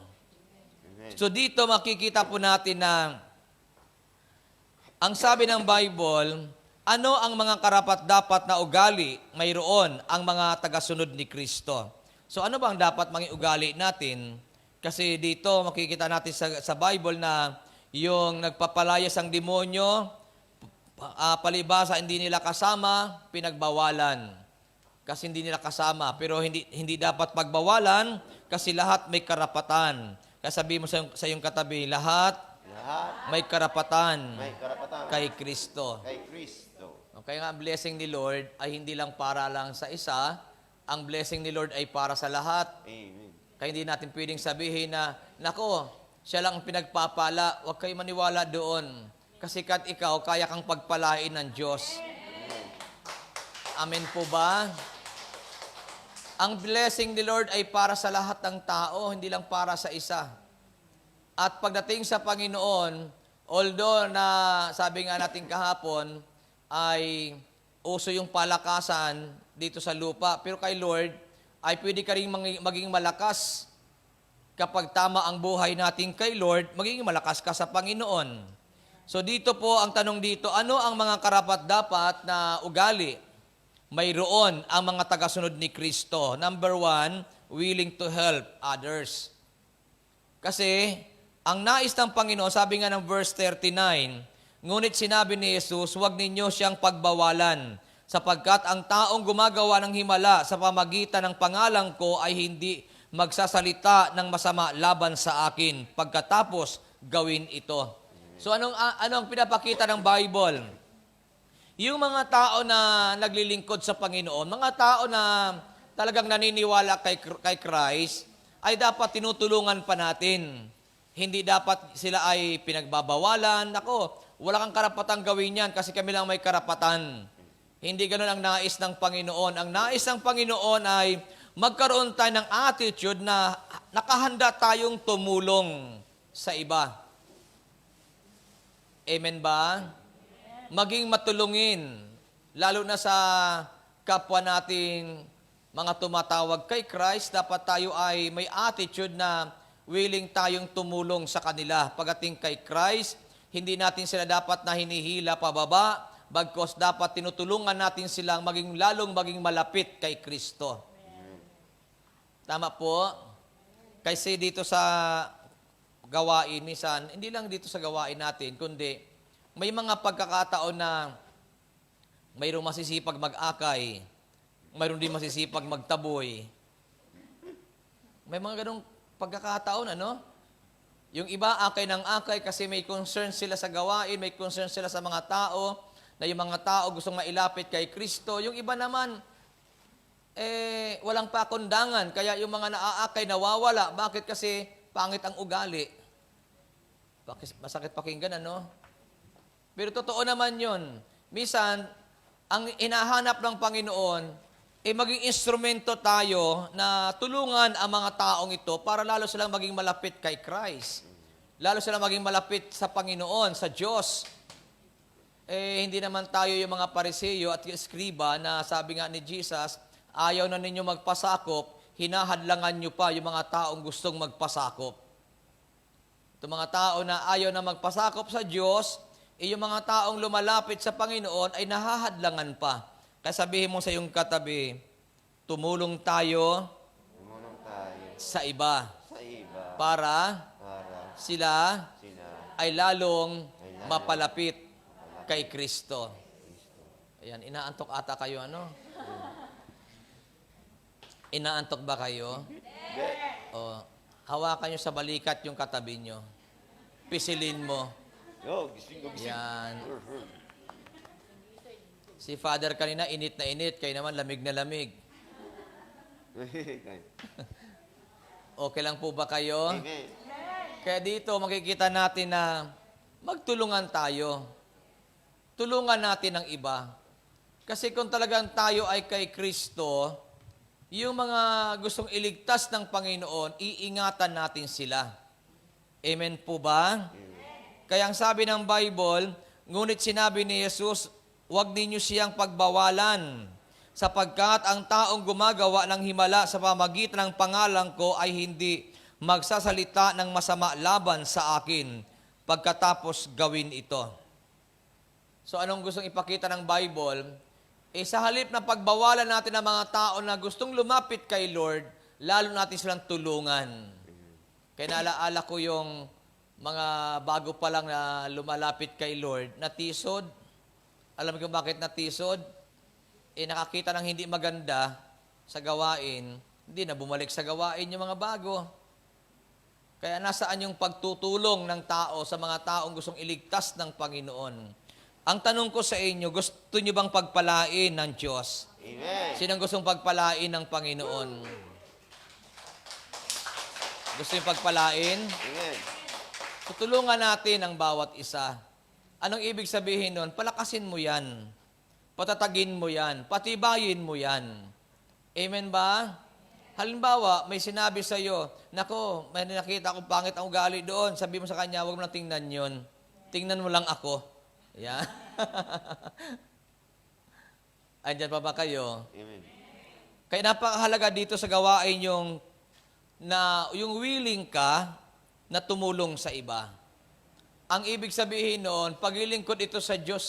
[SPEAKER 8] So dito makikita po natin na ang sabi ng Bible, ano ang mga karapat-dapat na ugali mayroon ang mga tagasunod ni Kristo? So ano bang dapat maging ugali natin? Kasi dito makikita natin sa Bible na yung nagpapalayas ang demonyo, palibasa hindi nila kasama, pinagbawalan. Kasi hindi nila kasama. Pero hindi dapat pagbawalan kasi lahat may karapatan. Kaya sabihin mo sa iyong katabi, lahat may karapatan, kay Kristo. Kaya nga ang blessing ni Lord ay hindi lang para lang sa isa, ang blessing ni Lord ay para sa lahat. Amen. Kaya hindi natin pwedeng sabihin na, nako, siya lang ang pinagpapala, huwag kayo maniwala doon. Kasi kat ikaw, kaya kang pagpalain ng Diyos. Amen po ba? Ang blessing ni Lord ay para sa lahat ng tao, hindi lang para sa isa. At pagdating sa Panginoon, although na sabi nga natin kahapon, ay uso yung palakasan dito sa lupa. Pero kay Lord, ay pwede ka rin maging malakas. Kapag tama ang buhay natin kay Lord, magiging malakas ka sa Panginoon. So dito po, ang tanong dito, ano ang mga karapat-dapat na ugali? Mayroon ang mga tagasunod ni Kristo. Number 1, willing to help others. Kasi, ang nais ng Panginoon, sabi nga ng verse 39, ngunit sinabi ni Jesus, huwag ninyo siyang pagbawalan, sapagkat ang taong gumagawa ng himala sa pamagitan ng pangalan ko ay hindi magsasalita ng masama laban sa akin, pagkatapos gawin ito. So anong pinapakita ng Bible? Yung mga tao na naglilingkod sa Panginoon, mga tao na talagang naniniwala kay Christ, ay dapat tinutulungan pa natin. Hindi dapat sila ay pinagbabawalan. Ako, wala kang karapatang gawin yan kasi kami lang may karapatan. Hindi ganun ang nais ng Panginoon. Ang nais ng Panginoon ay magkaroon tayo ng attitude na nakahanda tayong tumulong sa iba. Amen ba? Maging matulungin, lalo na sa kapwa nating mga tumatawag kay Christ, dapat tayo ay may attitude na willing tayong tumulong sa kanila. Pagdating kay Christ, hindi natin sila dapat na hinihila pababa, bagkos dapat tinutulungan natin silang maging malapit kay Kristo. Tama po? Kasi dito sa gawain, minsan, hindi lang dito sa gawain natin, kundi may mga pagkakataon na mayroong masisipag mag-akay, mayroong din masisipag magtaboy. May mga ganong pagkakataon, ano? Yung iba, akay ng akay kasi may concern sila sa gawain, may concern sila sa mga tao, na yung mga tao gustong mailapit kay Kristo. Yung iba naman, walang pakundangan, kaya yung mga naaakay nawawala. Bakit? Kasi pangit ang ugali. Bakit? Masakit pakinggan, ano? Pero totoo naman yun. Minsan, ang hinahanap ng Panginoon, maging instrumento tayo na tulungan ang mga taong ito para lalo silang maging malapit kay Christ. Lalo silang maging malapit sa Panginoon, sa Diyos. Hindi naman tayo yung mga Pariseo at Eskriba na sabi nga ni Jesus, ayaw na ninyo magpasakop, hinahadlangan nyo pa yung mga taong gustong magpasakop. Itong mga tao na ayaw na magpasakop sa Diyos, yung mga taong lumalapit sa Panginoon ay nahahadlangan pa. Kaya sabihin mo sa iyong katabi, tumulong tayo sa iba, para sila ay lalong mapalapit kay Kristo. Ayan, inaantok ata kayo, ano? Inaantok ba kayo? O, hawakan nyo sa balikat yung katabi nyo. Pisilin mo. Yan. Si Father kanina, init na init. Kayo naman, lamig na lamig. Okay lang po ba kayo? Kaya dito, makikita natin na magtulungan tayo. Tulungan natin ang iba. Kasi kung talagang tayo ay kay Kristo, yung mga gustong iligtas ng Panginoon, iingatan natin sila. Amen po ba? Kaya ang sabi ng Bible, ngunit sinabi ni Jesus, huwag ninyo siyang pagbawalan, sapagkat ang taong gumagawa ng himala sa pamagitan ng pangalan ko ay hindi magsasalita ng masama laban sa akin pagkatapos gawin ito. So anong gustong ipakita ng Bible? Sa halip na pagbawalan natin ng mga tao na gustong lumapit kay Lord, lalo natin silang tulungan. Kaya naalaala ko yung mga bago pa lang na lumalapit kay Lord, natisod. Alam mo kung bakit natisod? Nakakita ng hindi maganda sa gawain, hindi na bumalik sa gawain yung mga bago. Kaya nasaan yung pagtutulong ng tao sa mga taong gustong iligtas ng Panginoon? Ang tanong ko sa inyo, gusto nyo bang pagpalain ng Diyos? Amen. Sinong gustong pagpalain ng Panginoon? Gusto nyo pagpalain? Amen. Tutulungan natin ang bawat isa. Anong ibig sabihin nun? Palakasin mo yan. Patatagin mo yan. Patibayin mo yan. Amen ba? Halimbawa, may sinabi sa iyo, nako, may nakita akong pangit ang ugali doon. Sabi mo sa kanya, huwag mo lang tingnan yun. Tingnan mo lang ako. Yan. Andyan pa ba kayo? Amen. Kaya napakahalaga dito sa gawain yung willing ka na tumulong sa iba. Ang ibig sabihin noon, paglilingkod ito sa Diyos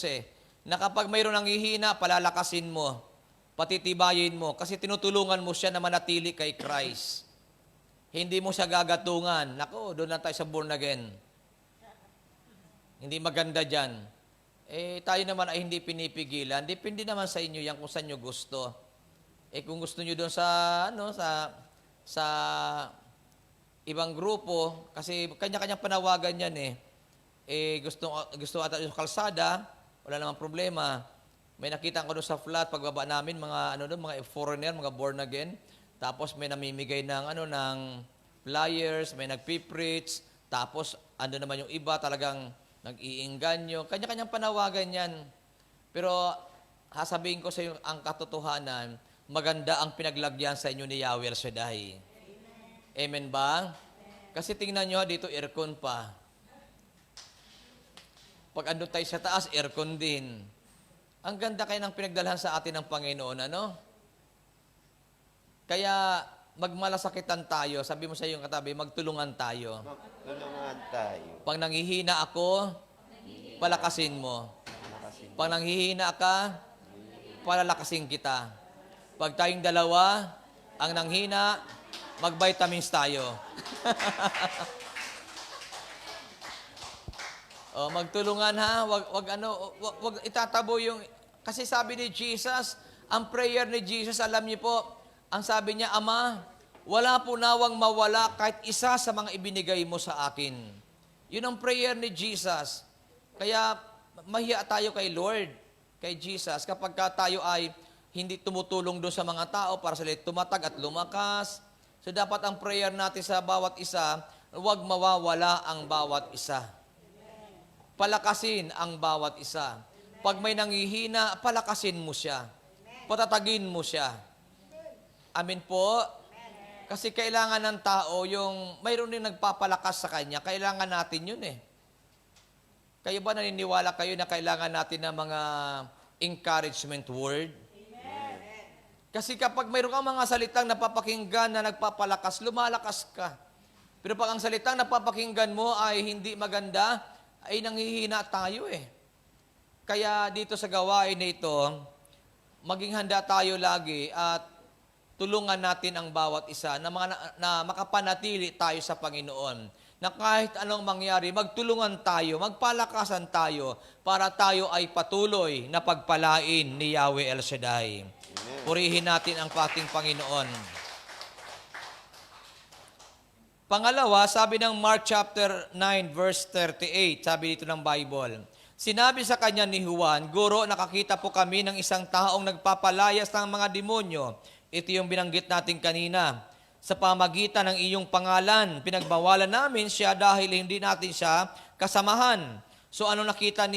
[SPEAKER 8] na kapag mayroon nanghihina, palalakasin mo, patitibayin mo, kasi tinutulungan mo siya na manatili kay Christ. Hindi mo siya gagatungan. Nako, doon na tayo sa born again. Hindi maganda dyan. Tayo naman ay hindi pinipigilan. Depende naman sa inyo yan kung saan nyo gusto. Kung gusto nyo doon sa ibang grupo, kasi kanya-kanyang panawagan yan gusto ata yung kalsada, wala namang problema. May nakita ko doon sa flat, pagbaba namin, mga foreigner, mga born again. Tapos may namimigay ng flyers, may nagpipreach. Tapos ando naman yung iba talagang nag-iinganyo. Kanya-kanyang panawagan yan. Pero sasabihin ko sa inyo ang katotohanan, maganda ang pinaglagyan sa inyo ni Yahweh El Shaddai. Amen ba? Kasi tingnan nyo, dito aircon pa. Pag andun tayo sa taas, aircon din. Ang ganda kayo ng pinagdalhan sa atin ng Panginoon, ano? Kaya magmalasakitan tayo. Sabi mo sa iyong katabi, magtulungan tayo.
[SPEAKER 9] Magtulungan tayo.
[SPEAKER 8] Pag nanghihina ako, palakasin mo. Pag nanghihina ka, palalakasin kita. Pag tayong dalawa, ang nanghina, mag-vitamins tayo. O, magtulungan ha, wag itatabo yung, kasi sabi ni Jesus, ang prayer ni Jesus, alam niyo po, ang sabi niya, Ama, wala po nawang mawala kahit isa sa mga ibinigay mo sa akin. Yun ang prayer ni Jesus. Kaya mahiya tayo kay Lord, kay Jesus, kapag tayo ay hindi tumutulong doon sa mga tao para sila tumatag at lumakas. So dapat ang prayer natin sa bawat isa, huwag mawawala ang bawat isa. Palakasin ang bawat isa. Pag may nanghihina, palakasin mo siya. Patatagin mo siya. Amen po. Kasi kailangan ng tao yung mayroon din nagpapalakas sa kanya. Kailangan natin yun eh. Kayo ba naniniwala kayo na kailangan natin ng mga encouragement word? Kasi kapag mayroon kang mga salitang napapakinggan na nagpapalakas, lumalakas ka. Pero pag ang salitang napapakinggan mo ay hindi maganda, ay nanghihina tayo eh. Kaya dito sa gawain na ito, maging handa tayo lagi at tulungan natin ang bawat isa na makapanatili tayo sa Panginoon. Na kahit anong mangyari, magtulungan tayo, magpalakasan tayo para tayo ay patuloy na pagpalain ni Yahweh El Shaddai. Purihin natin ang ating Panginoon. Pangalawa, sabi ng Mark chapter 9 verse 38, sabi dito ng Bible, sinabi sa kanya ni Juan, Guro, nakakita po kami ng isang taong nagpapalayas ng mga demonyo. Ito yung binanggit natin kanina. Sa pamagitan ng iyong pangalan, pinagbawalan namin siya dahil hindi natin siya kasamahan. So ano nakita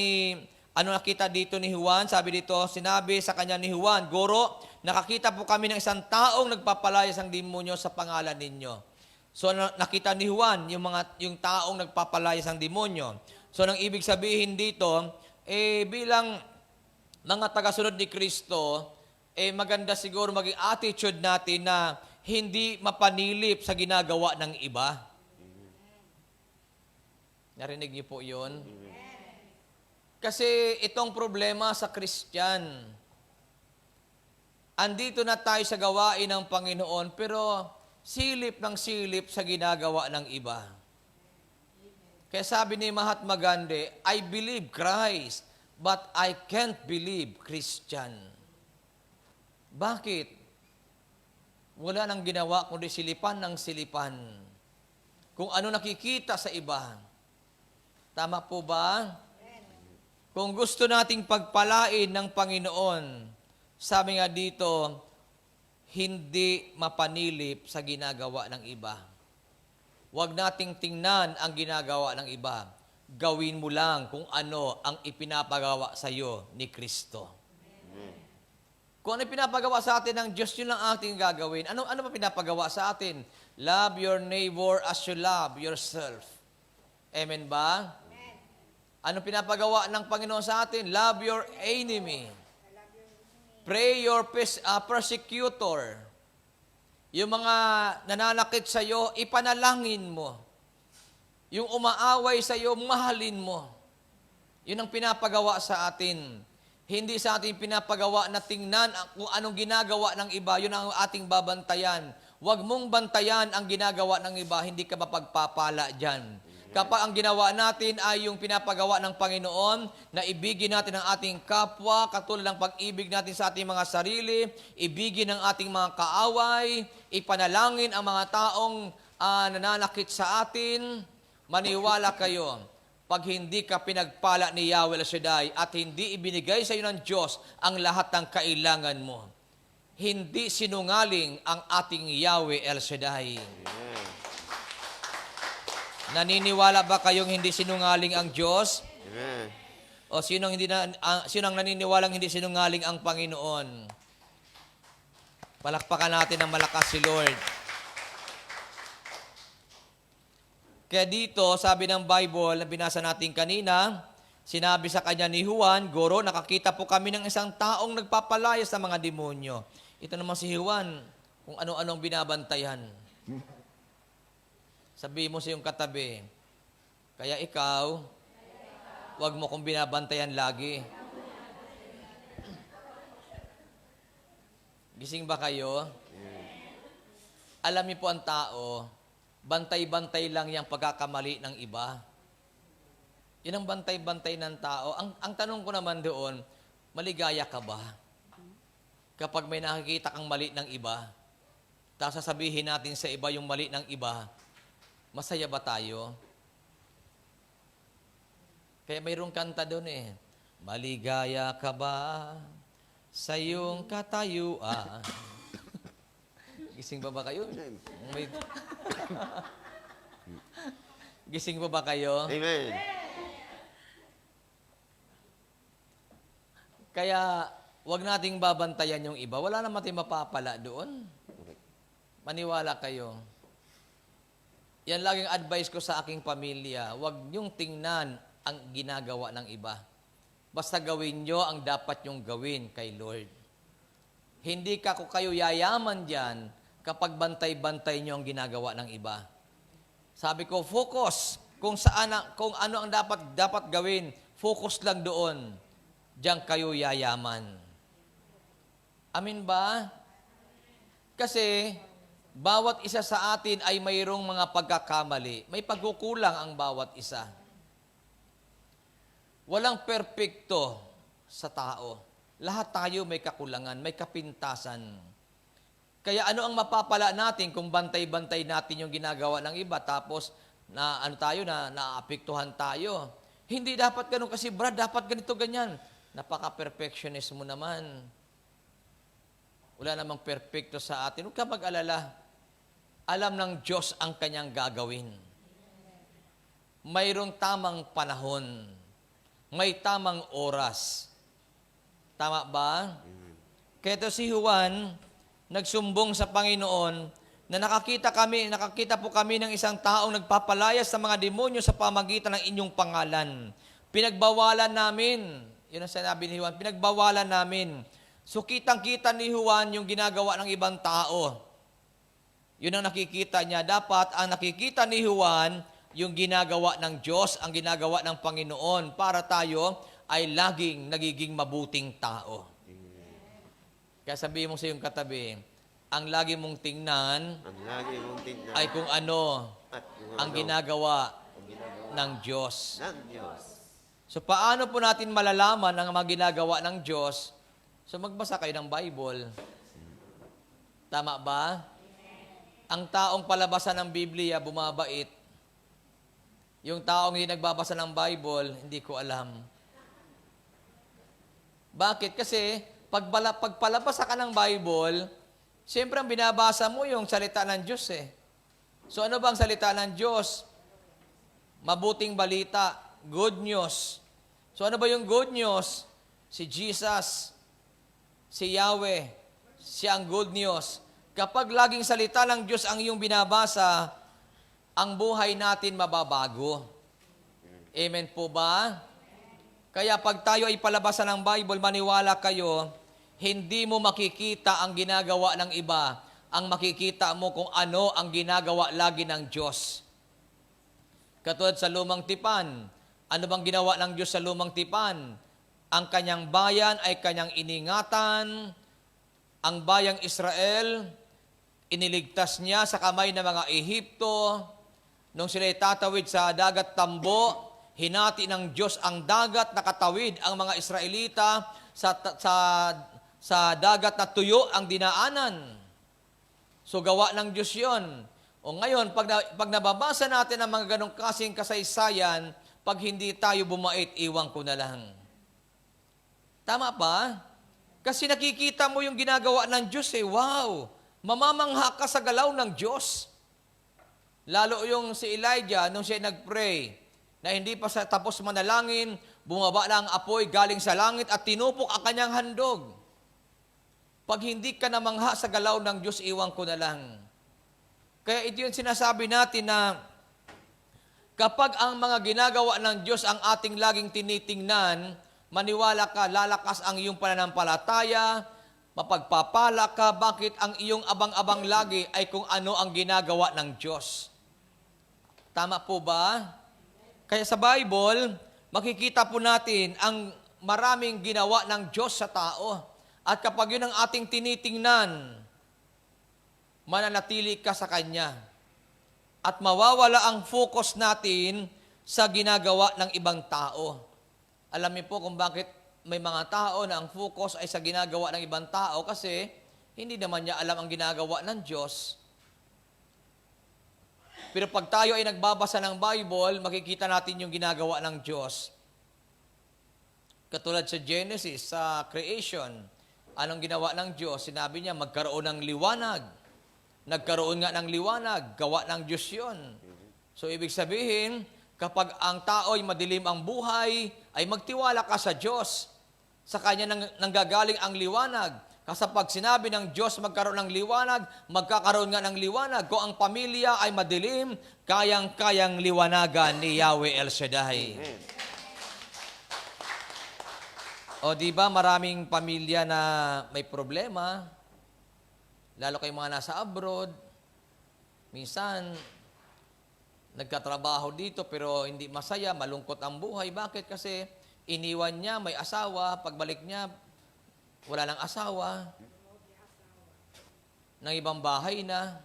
[SPEAKER 8] dito ni Juan? Sabi dito, sinabi sa kanya ni Juan, Guro, nakakita po kami ng isang taong nagpapalayas ng demonyo sa pangalan ninyo. So nakita ni Juan yung taong nagpapalayas ng demonyo. So nang ibig sabihin dito, bilang mga tagasunod ni Kristo, maganda siguro maging attitude natin na hindi mapanilip sa ginagawa ng iba. Narinig niyo po yun? Kasi itong problema sa Christian, andito na tayo sa gawain ng Panginoon, pero silip ng silip sa ginagawa ng iba. Kaya sabi ni Mahatma Gandhi, I believe Christ, but I can't believe Christian. Bakit? Wala nang ginawa kundi silipan ng silipan. Kung ano nakikita sa iba. Tama po ba? Kung gusto nating pagpalain ng Panginoon, sabi nga dito, hindi mapanilip sa ginagawa ng iba. Huwag nating tingnan ang ginagawa ng iba. Gawin mo lang kung ano ang ipinapagawa sa iyo ni Kristo. Kung ano pinapagawa sa atin ng Diyos, yun lang ating gagawin. Ano ba pinapagawa sa atin? Love your neighbor as you love yourself. Amen ba? Amen. Ano pinapagawa ng Panginoon sa atin? Love your enemy. Pray your persecutor. Yung mga nananakit sa iyo, ipanalangin mo. Yung umaaway sa iyo, mahalin mo. Yun ang pinapagawa sa atin. Hindi sa ating pinapagawa na tingnan kung anong ginagawa ng iba, yun ang ating babantayan. Huwag mong bantayan ang ginagawa ng iba, hindi ka mapagpapala dyan. Kapag ang ginawa natin ay yung pinapagawa ng Panginoon, na ibigin natin ang ating kapwa, katulad ng pag-ibig natin sa ating mga sarili, ibigin ang ating mga kaaway, ipanalangin ang mga taong nananakit sa atin, maniwala kayo. Pag hindi ka pinagpala ni Yahweh El Shaddai at hindi ibinigay sa iyo ng Diyos ang lahat ng kailangan mo, hindi sinungaling ang ating Yahweh El Shaddai. Amen. Naniniwala ba kayong hindi sinungaling ang Diyos? Amen. O sino ang naniniwalang hindi sinungaling ang Panginoon? Palakpakan natin ng malakas si Lord. Kaya dito, sabi ng Bible na binasa natin kanina, sinabi sa kanya ni Juan, Guro, nakakita po kami ng isang taong nagpapalayas sa mga demonyo. Ito naman si Juan, kung ano-anong binabantayan. Sabi mo sa iyong katabi, kaya ikaw, huwag mo kong binabantayan lagi. Gising ba kayo? Alam niyo po ang tao, bantay-bantay lang yung pagkakamali ng iba. Yun ang bantay-bantay ng tao. Ang tanong ko naman doon, maligaya ka ba? Kapag may nakikita kang mali ng iba, tapos sasabihin natin sa iba yung mali ng iba, masaya ba tayo? Kaya mayroong kanta doon eh, maligaya ka ba sa iyong katayuan? Gising ba kayo? Gising ba kayo?
[SPEAKER 9] Amen.
[SPEAKER 8] Kaya, wag nating babantayan yung iba. Wala naman tayong mapapala doon. Maniwala kayo. Yan laging advice ko sa aking pamilya. Wag niyong tingnan ang ginagawa ng iba. Basta gawin niyo ang dapat niyong gawin kay Lord. Hindi kayo yayaman dyan kapag bantay-bantay niyo ang ginagawa ng iba. Sabi ko, focus kung ano ang dapat gawin. Focus lang doon. Diyan kayo yayaman. Amin ba? Kasi, bawat isa sa atin ay mayroong mga pagkakamali. May pagkukulang ang bawat isa. Walang perpekto sa tao. Lahat tayo may kakulangan, may kapintasan. Kaya ano ang mapapala natin kung bantay-bantay natin yung ginagawa ng iba tapos naapektuhan tayo. Hindi dapat ganun kasi Brad, dapat ganito ganyan. Napaka-perfectionist mo naman. Wala namang perfecto sa atin. Huwag ka mag-alala. Alam ng Diyos ang kanyang gagawin. Mayroong tamang panahon. May tamang oras. Tama ba? Kaya ito si Juan, nagsumbong sa Panginoon na nakakita po kami ng isang taong nagpapalayas sa mga demonyo sa pamagitan ng inyong pangalan. Pinagbawalan namin. Yun ang sinabi ni Juan, pinagbawalan namin. So kitang-kita ni Juan yung ginagawa ng ibang tao. Yun ang nakikita niya. Dapat ang nakikita ni Juan, yung ginagawa ng Diyos, ang ginagawa ng Panginoon para tayo ay laging nagiging mabuting tao. Kaya sabihin mo sa iyong katabi, ang lagi mong tingnan ay kung ano ang ginagawa ng Diyos. So paano po natin malalaman ang mga ginagawa ng Diyos? So magbasa kayo ng Bible. Tama ba? Ang taong palabasan ng Biblia, bumabait. Yung taong hindi nagbabasa ng Bible, hindi ko alam. Bakit? Kasi pagpalabasa ka ng Bible, siyempre ang binabasa mo yung salita ng Diyos eh. So ano ba ang salita ng Diyos? Mabuting balita, good news. So ano ba yung good news? Si Jesus, si Yahweh, siya ang good news. Kapag laging salita ng Diyos ang iyong binabasa, ang buhay natin mababago. Amen po ba? Kaya pag tayo ay palabasan ng Bible, maniwala kayo, hindi mo makikita ang ginagawa ng iba. Ang makikita mo kung ano ang ginagawa lagi ng Diyos. Katulad sa lumang tipan. Ano bang ginawa ng Diyos sa lumang tipan? Ang kanyang bayan ay kanyang iningatan. Ang bayang Israel, iniligtas niya sa kamay ng mga Ehipto. Nung sila'y tatawid sa dagat tambo, hinati ng Diyos ang dagat, nakatawid ang mga Israelita sa dagat na tuyo ang dinaanan. So gawa ng Diyos yun. O ngayon, pag nababasa natin ang mga ganong kasing kasaysayan, pag hindi tayo bumait, iwan ko na lang. Tama pa? Kasi nakikita mo yung ginagawa ng Diyos eh. Wow! Mamamangha ka sa galaw ng Diyos. Lalo yung si Elijah, nung siya nag-pray, na hindi pa tapos manalangin, bumaba na ang apoy galing sa langit at tinupok ang kanyang handog. Pag hindi ka namangha sa galaw ng Diyos, iwan ko na lang. Kaya ito yung sinasabi natin na kapag ang mga ginagawa ng Diyos ang ating laging tinitingnan, maniwala ka, lalakas ang iyong pananampalataya, mapagpapala ka. Bakit ang iyong abang-abang lagi ay kung ano ang ginagawa ng Diyos? Tama po ba? Kaya sa Bible, makikita po natin ang maraming ginawa ng Diyos sa tao. At kapag yun ang ating tinitingnan, mananatili ka sa Kanya. At mawawala ang focus natin sa ginagawa ng ibang tao. Alam niyo po kung bakit may mga tao na ang focus ay sa ginagawa ng ibang tao kasi hindi naman niya alam ang ginagawa ng Diyos. Pero pag tayo ay nagbabasa ng Bible, makikita natin yung ginagawa ng Diyos. Katulad sa Genesis, sa creation, anong ginawa ng Diyos? Sinabi niya, magkaroon ng liwanag. Nagkaroon nga ng liwanag, gawa ng Diyos yun. So, ibig sabihin, kapag ang tao ay madilim ang buhay, ay magtiwala ka sa Diyos. Sa Kanya nanggagaling ang liwanag. Kasi pag sinabi ng Diyos magkaroon ng liwanag, magkakaroon nga ng liwanag. Kung ang pamilya ay madilim, kayang-kayang liwanagan ni Yahweh El Shaddai. O di ba maraming pamilya na may problema, lalo kay mga nasa abroad, minsan nagkatrabaho dito pero hindi masaya, malungkot ang buhay. Bakit? Kasi iniwan niya, may asawa, pagbalik niya, wala nang asawa, ng ibang bahay na,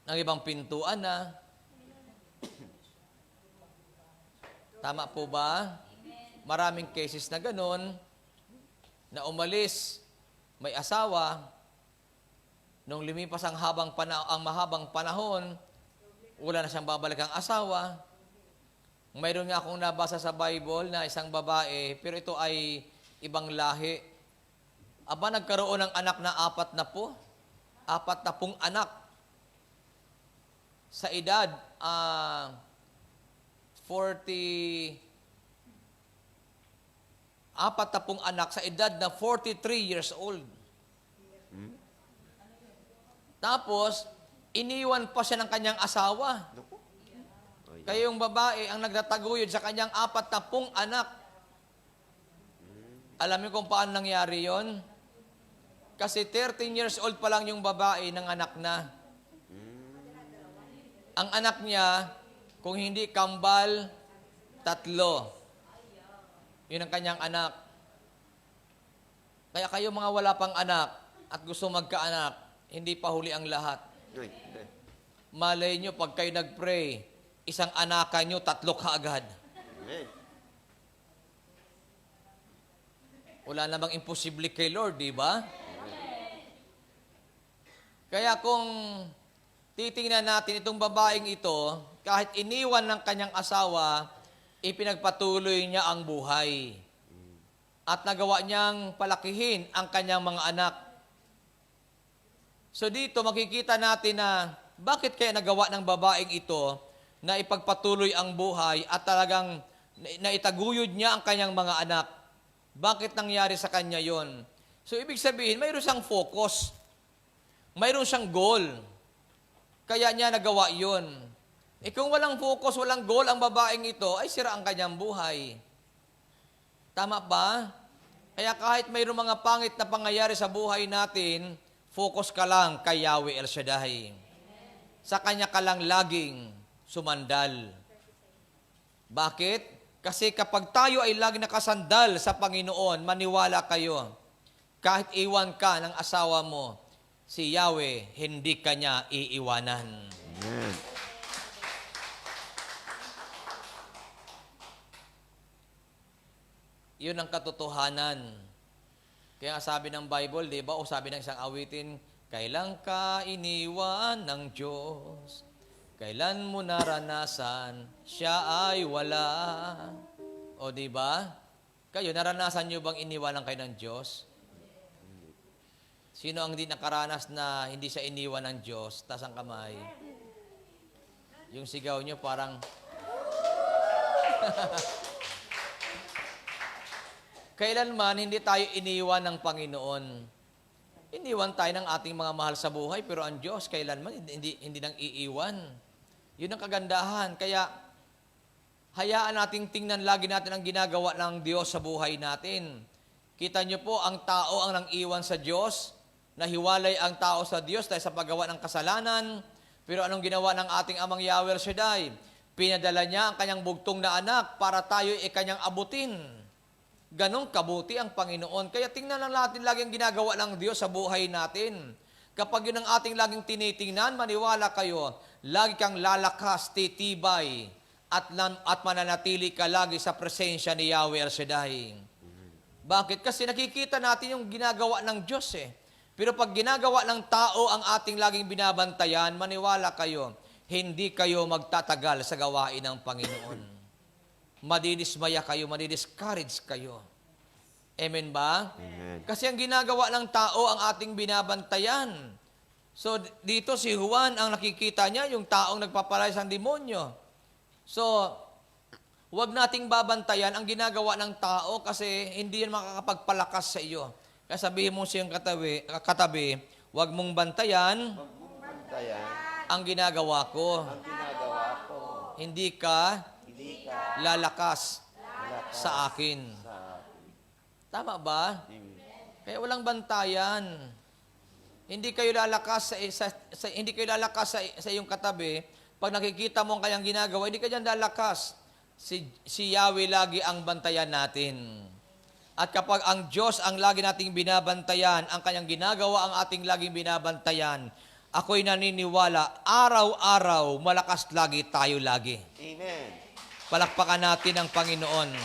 [SPEAKER 8] ng ibang pintuan na. Tama po ba? Maraming cases na ganun, na umalis, may asawa, nung lumipas ang mahabang panahon, wala na siyang babalik ang asawa. Mayroon nga akong nabasa sa Bible na isang babae, pero ito ay ibang lahi. Aba, nagkaroon ng anak na 40 anak. Sa edad 40 anak sa edad na 43 years old. Tapos, iniwan pa siya ng kanyang asawa. Kaya yung babae ang nagtataguyod sa kanyang 40 anak. Alam niyo kung paano nangyari yon? Kasi 13 years old pa lang yung babae ng anak na. Ang anak niya, kung hindi kambal, 3. Yun ang kanyang anak. Kaya kayo mga wala pang anak at gusto magkaanak, hindi pa huli ang lahat. Malay nyo, pag kayo nag-pray, isang anakan nyo, 3 kaagad. Wala namang imposible kay Lord, di ba? Kaya kung titingnan natin itong babaeng ito, kahit iniwan ng kanyang asawa, ipinagpatuloy niya ang buhay. At nagawa niyang palakihin ang kanyang mga anak. So dito makikita natin na bakit kaya nagawa ng babaeng ito na ipagpatuloy ang buhay at talagang naitaguyod niya ang kanyang mga anak. Bakit nangyari sa kanya yon? So ibig sabihin, mayroon siyang focus. Mayroon siyang goal. Kaya niya nagawa yon. Kung walang focus, walang goal ang babaeng ito, ay sira ang kanyang buhay. Tama ba? Kaya kahit mayroong mga pangit na pangyayari sa buhay natin, focus ka lang kay Yahweh El Shaddai. Sa Kanya ka lang laging sumandal. Bakit? Kasi kapag tayo ay lagi nakasandal sa Panginoon, maniwala kayo, kahit iwan ka ng asawa mo, si Yahweh, hindi ka niya iiwanan.
[SPEAKER 9] Amen.
[SPEAKER 8] Yun ang katotohanan. Kaya sabi ng Bible, di ba, o sabi ng isang awitin, kailan ka iniwan ng Diyos? Kailan mo naranasan, siya ay wala? O di ba? Kayo, naranasan nyo bang iniwanan kayo ng Diyos? Sino ang hindi nakaranas na hindi siya iniwan ng Diyos? Taas ang kamay. Yung sigaw nyo parang... Kailanman hindi tayo iniwan ng Panginoon. Iniwan tayo ng ating mga mahal sa buhay, pero ang Diyos kailanman hindi nang iiwan. Yun ang kagandahan. Kaya hayaan nating tingnan lagi natin ang ginagawa ng Diyos sa buhay natin. Kita niyo po, ang tao ang nang iwan sa Diyos, nahiwalay ang tao sa Diyos dahil sa paggawa ng kasalanan. Pero anong ginawa ng ating amang Yahweh El Shaddai? Pinadala niya ang kanyang bugtong na anak para tayo kanyang abutin. Ganong kabuti ang Panginoon. Kaya tingnan lang natin lagi ang ginagawa ng Diyos sa buhay natin. Kapag yun ang ating laging tinitingnan, maniwala kayo, lagi kang lalakas, titibay, at mananatili ka lagi sa presensya ni Yahweh El Shaddai. Bakit? Kasi nakikita natin yung ginagawa ng Diyos eh. Pero pag ginagawa ng tao ang ating laging binabantayan, maniwala kayo, hindi kayo magtatagal sa gawain ng Panginoon. Madidismaya kayo, madidiscourage kayo. Amen ba?
[SPEAKER 9] Amen.
[SPEAKER 8] Kasi ang ginagawa ng tao ang ating binabantayan. So dito si Juan, ang nakikita niya, yung taong nagpapalayas ng demonyo. So, huwag nating babantayan ang ginagawa ng tao kasi hindi yan makakapagpalakas sa iyo. Kaya sabihin mo siyang katabi, huwag mong bantayan ang ginagawa ko. Hindi ka lalakas sa akin. Tama ba? Kaya walang bantayan. Hindi kayo lalakas sa iyong katabi. Pag nakikita mo ang kanyang ginagawa, hindi ka diyan lalakas. Si Yahweh lagi ang bantayan natin. At kapag ang Diyos ang lagi nating binabantayan, ang kanyang ginagawa ang ating laging binabantayan, ako'y naniniwala, araw-araw, malakas lagi tayo lagi.
[SPEAKER 9] Amen.
[SPEAKER 8] Palakpakan natin ang Panginoon.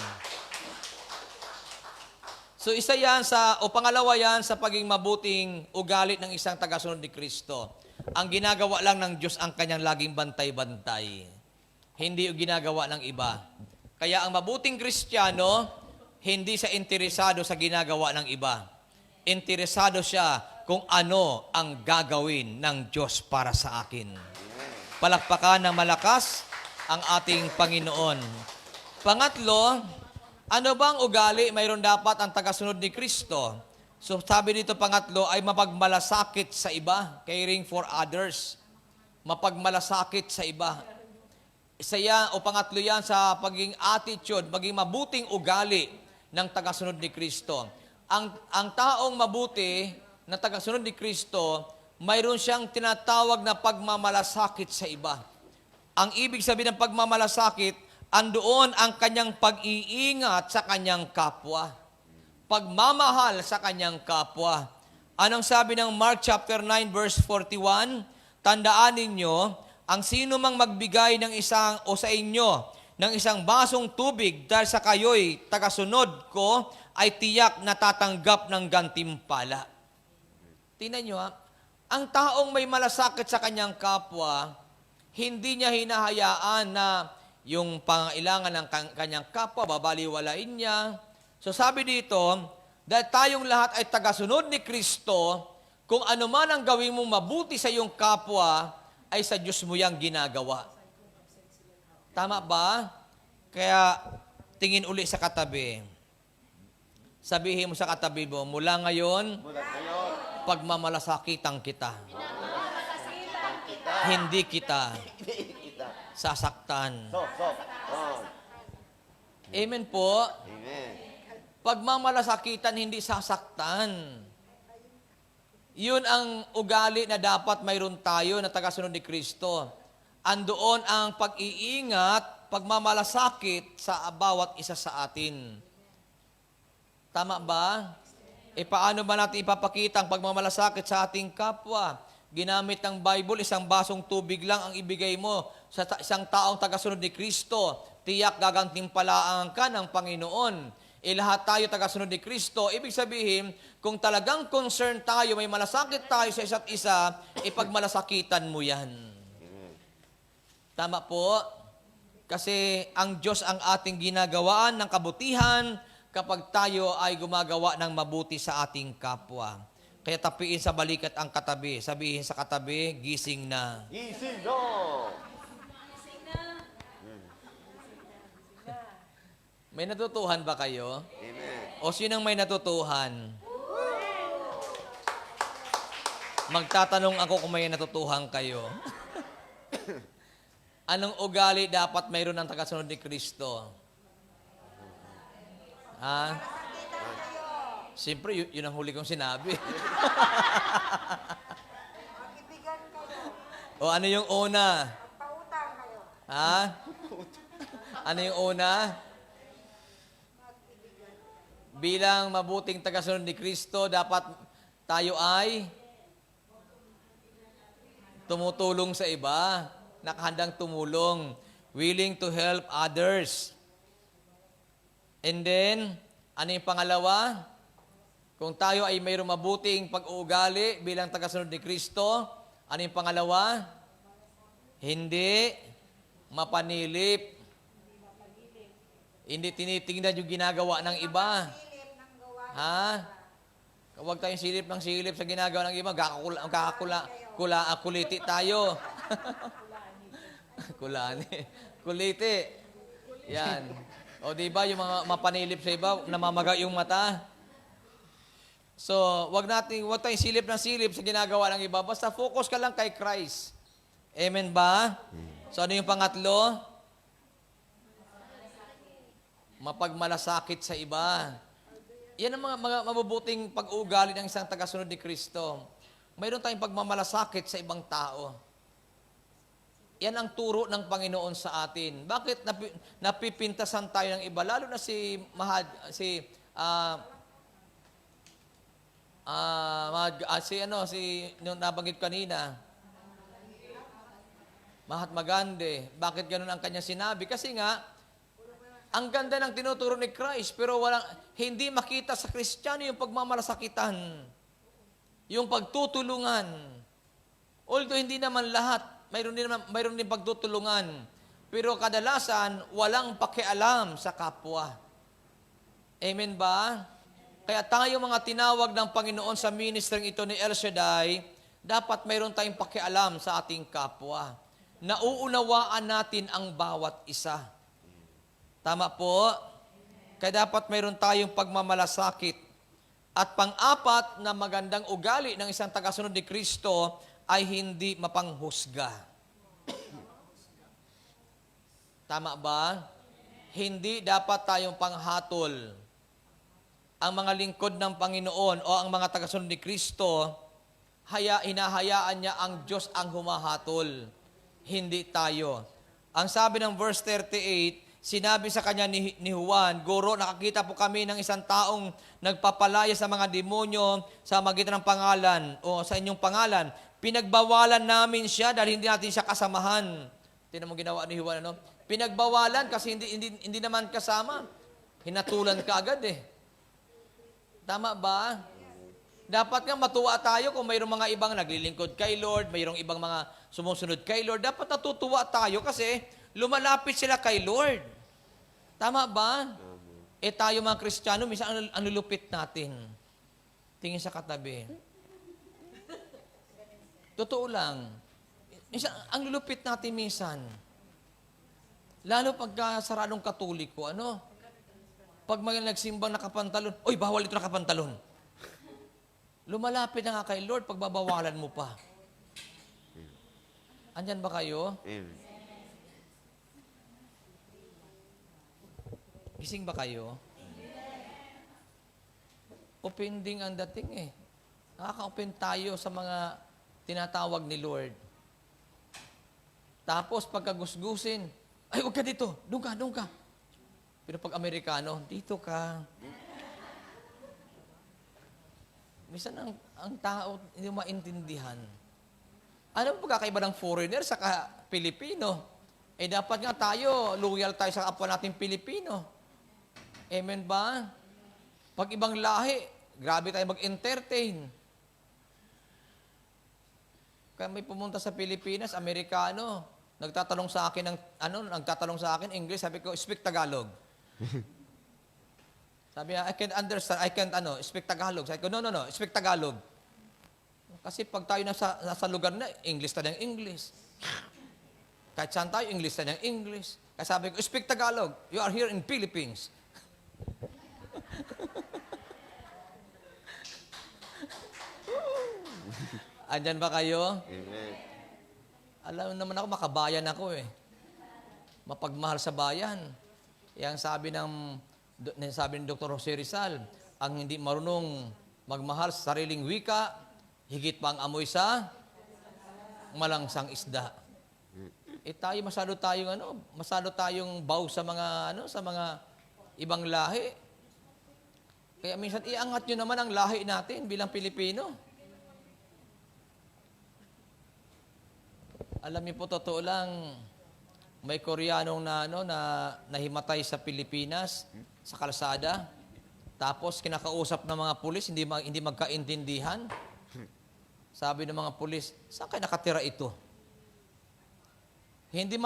[SPEAKER 8] So pangalawa yan sa pagiging mabuting ugali ng isang tagasunod ni Kristo. Ang ginagawa lang ng Diyos ang kanyang laging bantay-bantay. Hindi yung ginagawa ng iba. Kaya ang mabuting Kristiyano, hindi siya interesado sa ginagawa ng iba. Interesado siya kung ano ang gagawin ng Diyos para sa akin. Palakpakan ng malakas ang ating Panginoon. Pangatlo, ano bang ugali mayroon dapat ang tagasunod ni Kristo? So sabi dito pangatlo ay mapagmalasakit sa iba, caring for others. Mapagmalasakit sa iba. Isa yan, o pangatlo yan sa pagiging attitude, maging mabuting ugali ng tagasunod ni Kristo. Ang taong mabuti na tagasunod ni Kristo, mayroon siyang tinatawag na pagmamalasakit sa iba. Ang ibig sabihin ng pagmamalasakit, andoon ang kanyang pag-iingat sa kanyang kapwa. Pagmamahal sa kanyang kapwa. Anong sabi ng Mark chapter 9 verse 41? Tandaan ninyo, ang sino mang magbigay ng sa inyo ng isang basong tubig dahil sa kayo'y tagasunod ko, ay tiyak na tatanggap ng gantimpala. Tingnan nyo ang taong may malasakit sa kanyang kapwa, hindi niya hinahayaan na yung pangailangan ng kanyang kapwa, babaliwalain niya. So sabi dito, dahil tayong lahat ay tagasunod ni Kristo, kung ano man ang gawin mong mabuti sa iyong kapwa, ay sa Diyos mo yang ginagawa. Tama ba? Kaya tingin uli sa katabi. Sabihin mo sa katabi mo, mula ngayon, pagmamalasakitan kita. Hindi kita sasaktan. Amen po.
[SPEAKER 9] Amen.
[SPEAKER 8] Pagmamalasakitan, hindi sasaktan. Yun ang ugali na dapat mayroon tayo na tagasunod ni Kristo. Andoon ang pag-iingat, pagmamalasakit sa bawat isa sa atin. Tama ba? Paano ba natin ipapakita ang pagmamalasakit sa ating kapwa? Ginamit ng Bible, isang basong tubig lang ang ibigay mo sa isang taong tagasunod ni Kristo. Tiyak gagantimpalaan ka ng Panginoon. Lahat tayo tagasunod ni Kristo. Ibig sabihin, kung talagang concern tayo, may malasakit tayo sa isa't isa, ipagmalasakitan mo yan. Tama po? Kasi ang Diyos ang ating ginagawaan ng kabutihan kapag tayo ay gumagawa ng mabuti sa ating kapwa. Kaya tapiin sa balikat ang katabi. Sabihin sa katabi, gising na.
[SPEAKER 9] Gising na!
[SPEAKER 8] May natutuhan ba kayo?
[SPEAKER 9] Amen.
[SPEAKER 8] O sinang may natutuhan? Magtatanong ako kung may natutuhan kayo. Anong ugali dapat mayroon ng tagasunod ni Kristo? Ha? Siyempre, yun ang huli kong sinabi. O ano yung una? Ha? Ano yung una? bilang mabuting tagasunod ni Kristo, dapat tayo ay tumutulong sa iba, nakahandang tumulong, willing to help others. And then, ano yung pangalawa? Kung tayo ay mayroong mabuting pag-uugali bilang tagasunod ni Kristo, ano yung pangalawa? Hindi mapanilip. Hindi tinitingnan yung ginagawa ng iba. Ha? Huwag tayong silip ng silip sa ginagawa ng iba. Kuliti tayo. Kuliti. Yan. O di ba yung mga mapanilip sa iba, namamaga yung mata. So, wag tayong silip ng silip sa ginagawa ng iba. Basta focus ka lang kay Christ. Amen ba? So, ano yung pangatlo? Mapagmalasakit sa iba. Yan ang mga mabubuting pag-uugali ng isang tagasunod ni Kristo. Mayroon tayong pagmamalasakit sa ibang tao. Yan ang turo ng Panginoon sa atin. Bakit napipintasan tayo ng iba? Lalo na nung nabanggit kanina, Mahatma Gandhi. Bakit ganun ang kanya sinabi? Kasi nga, ang ganda ng tinuturo ni Christ, pero hindi makita sa Kristiyano yung pagmamalasakitan, yung pagtutulungan. Although hindi naman lahat, mayroon din pagtutulungan, pero kadalasan, walang pakialam sa kapwa. Amen ba? Kaya tayo mga tinawag ng Panginoon sa ministering ito ni El Shaddai, dapat mayroon tayong pakialam sa ating kapwa. Nauunawaan natin ang bawat isa. Tama po? Kaya dapat mayroon tayong pagmamalasakit. At pang-apat na magandang ugali ng isang tagasunod ni Kristo ay hindi mapanghusga. Tama ba? Hindi dapat tayong panghatol. Ang mga lingkod ng Panginoon o ang mga tagasunod ni Kristo, hinahayaan niya ang Diyos ang humahatol. Hindi tayo. Ang sabi ng verse 38, sinabi sa kanya ni Juan, Guro, nakakita po kami ng isang taong nagpapalaya sa mga demonyo sa magitan ng pangalan o sa inyong pangalan. Pinagbawalan namin siya dahil hindi natin siya kasamahan. Tingnan mo ginawa ni Juan, ano? Pinagbawalan kasi hindi naman kasama. Hinatulan ka agad eh. Tama ba? Dapat nga matuwa tayo kung mayroong mga ibang naglilingkod kay Lord, mayroong ibang mga sumusunod kay Lord. Dapat natutuwa tayo kasi lumalapit sila kay Lord. Tama ba? Tayo mga Kristiyano, minsan ang lulupit natin. Tingin sa katabi. Totoo lang. Minsan, ang lulupit natin minsan. Lalo pagka saradong Katoliko, Pag mga nagsimbang nakapantalon, oy, bawal ito nakapantalon. Lumalapit na nga kay Lord, pagbabawalan mo pa. Andyan ba kayo? Gising ba kayo? Offending ang dating eh. Nakaka-offend tayo sa mga tinatawag ni Lord. Tapos pagkagusgusin, ay, huwag ka dito, doon ka. Pero pag Amerikano, dito ka. Minsan ang tao hindi maintindihan. Ano ang pagkakaiba ng foreigner sa Pilipino? Dapat nga tayo, loyal tayo sa kapwa natin Pilipino. Amen ba? Pag ibang lahi, grabe tayo mag-entertain. Kaya may pumunta sa Pilipinas, Amerikano, nagtatanong sa akin English, sabi ko, speak Tagalog. Sabi niya, I can't understand, speak Tagalog. Sabi ko, no, speak Tagalog. Kasi pag tayo nasa lugar na, English tayo ng English. Kahit saan tayo, English tayo ng English. Kaya sabi ko, speak Tagalog. You are here in Philippines. Andyan ba kayo?
[SPEAKER 5] Amen.
[SPEAKER 8] Alam naman ako, makabayan ako eh. Mapagmahal sa bayan. Yang sabi ni Dr. Jose Rizal, ang hindi marunong magmahal sa sariling wika, higit pa ang amoy sa malangsang isda. Tayo masyado tayong bow sa mga ibang lahi. Kaya minsan iangat nyo naman ang lahi natin bilang Pilipino. Alam niyo po, totoo lang, may Koreanong na nahimatay sa Pilipinas, sa kalsada. Tapos kinakausap ng mga pulis, hindi magkaintindihan. Sabi ng mga pulis, saan kayo nakatira ito? Hindi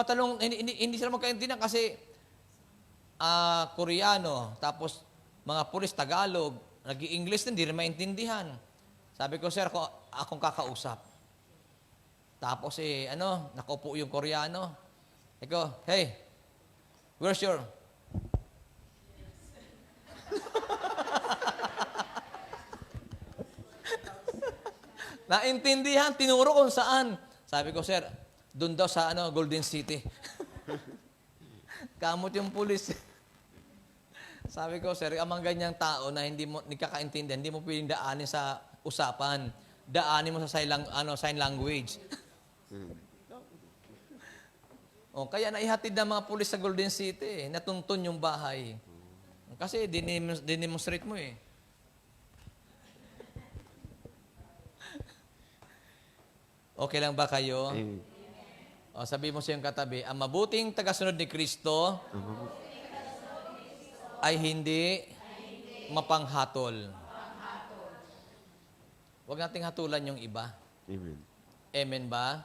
[SPEAKER 8] sila magkaintindihan kasi Koreano, tapos mga pulis Tagalog, nag-i-English hindi rin maintindihan. Sabi ko, sir, akong kakausap. Tapos nakaupo yung Koreano. Eko, hey, where's your... Naintindihan, tinuro kung saan. Sabi ko, sir, doon daw sa Golden City. Kamot yung pulis. Sabi ko, sir, amang ganyang tao na hindi kakaintindihan, hindi mo pwedeng daanin sa usapan. Daanin mo sa sign language. Kaya naihatid ng mga pulis sa Golden City, natuntun yung bahay. Kasi dinemonstrate mo eh. Okay lang ba kayo? Sabi mo sa iyong katabi, ang mabuting tagasunod ni Kristo ay hindi mapanghatol. Huwag nating hatulan yung iba.
[SPEAKER 9] Amen.
[SPEAKER 8] Amen ba?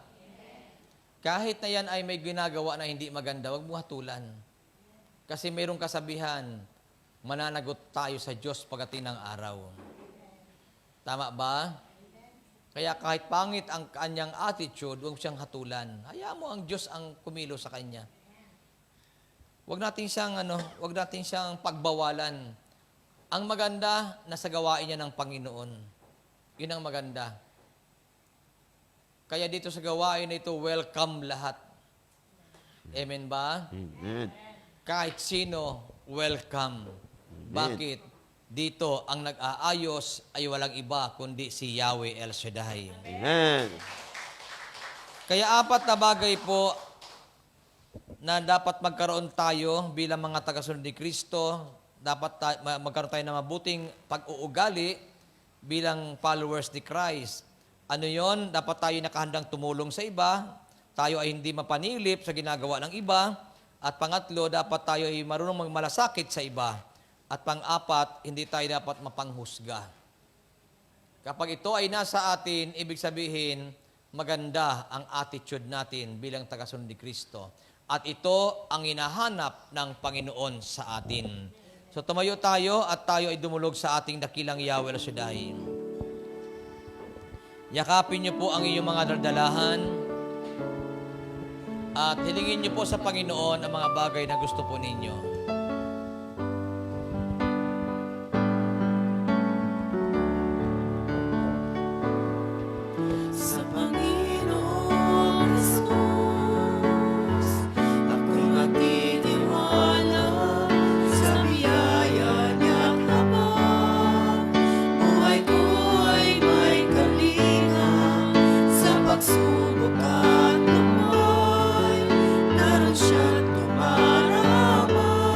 [SPEAKER 8] Kahit na yan ay may ginagawa na hindi maganda, huwag mo hatulan. Kasi mayroong kasabihan, mananagot tayo sa Diyos pagdating ng araw. Tama ba? Kaya kahit pangit ang kanyang attitude, huwag siyang hatulan. Hayaan mo ang Diyos ang kumilo sa kanya. Huwag natin siyang pagbawalan. Ang maganda, nasa gawain niya ng Panginoon. Yun ang maganda. Kaya dito sa gawain na ito, welcome lahat. Amen ba?
[SPEAKER 9] Amen.
[SPEAKER 8] Kahit sino, welcome. Bakit? Dito, ang nag-aayos ay walang iba kundi si Yahweh El Shaddai.
[SPEAKER 9] Amen.
[SPEAKER 8] Kaya apat na bagay po na dapat magkaroon tayo bilang mga tagasunod ni Kristo. Dapat magkaroon tayo ng mabuting pag-uugali bilang followers ni Christ. Ano yon? Dapat tayo nakahandang tumulong sa iba. Tayo ay hindi mapanilip sa ginagawa ng iba. At pangatlo, dapat tayo ay marunong magmalasakit sa iba. At pang-apat, hindi tayo dapat mapanghusga. Kapag ito ay nasa atin, ibig sabihin, maganda ang attitude natin bilang tagasunod ni Kristo. At ito ang hinahanap ng Panginoon sa atin. So tumayo tayo at tayo ay dumulog sa ating dakilang Yahweh El Shaddai. Yakapin niyo po ang iyong mga daldalahan at hilingin niyo po sa Panginoon ang mga bagay na gusto po ninyo.
[SPEAKER 5] Sa Panginoong Jesus, ako'y magtitiwala sa biyaya niyang habang buhay ko ay may kalinga sa pagsubok at naman naroon siya't tumarama.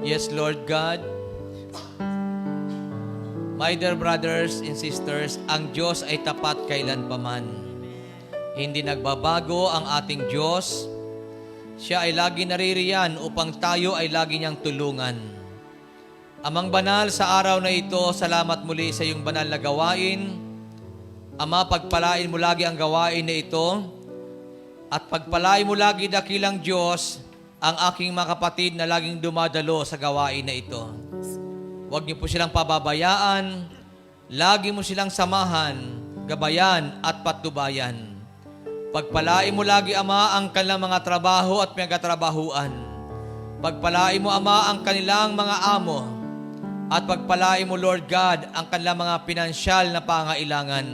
[SPEAKER 8] Yes, Lord God. My dear brothers and sisters, ang Diyos ay tapat kailanpaman. Hindi nagbabago ang ating Diyos. Siya ay lagi naririyan upang tayo ay lagi niyang tulungan. Amang banal, sa araw na ito, salamat muli sa iyong banal na gawain. Ama, pagpalain mo lagi ang gawain na ito. At pagpalain mo lagi, dakilang Diyos, ang aking mga kapatid na laging dumadalo sa gawain na ito. Huwag niyo po silang pababayaan. Lagi mo silang samahan, gabayan at patnubayan. Pagpalain mo lagi, Ama, ang kanilang mga trabaho at pinagtatrabahuan. Pagpalain mo, Ama, ang kanilang mga amo. At pagpalain mo, Lord God, ang kanilang mga pinansyal na pangailangan.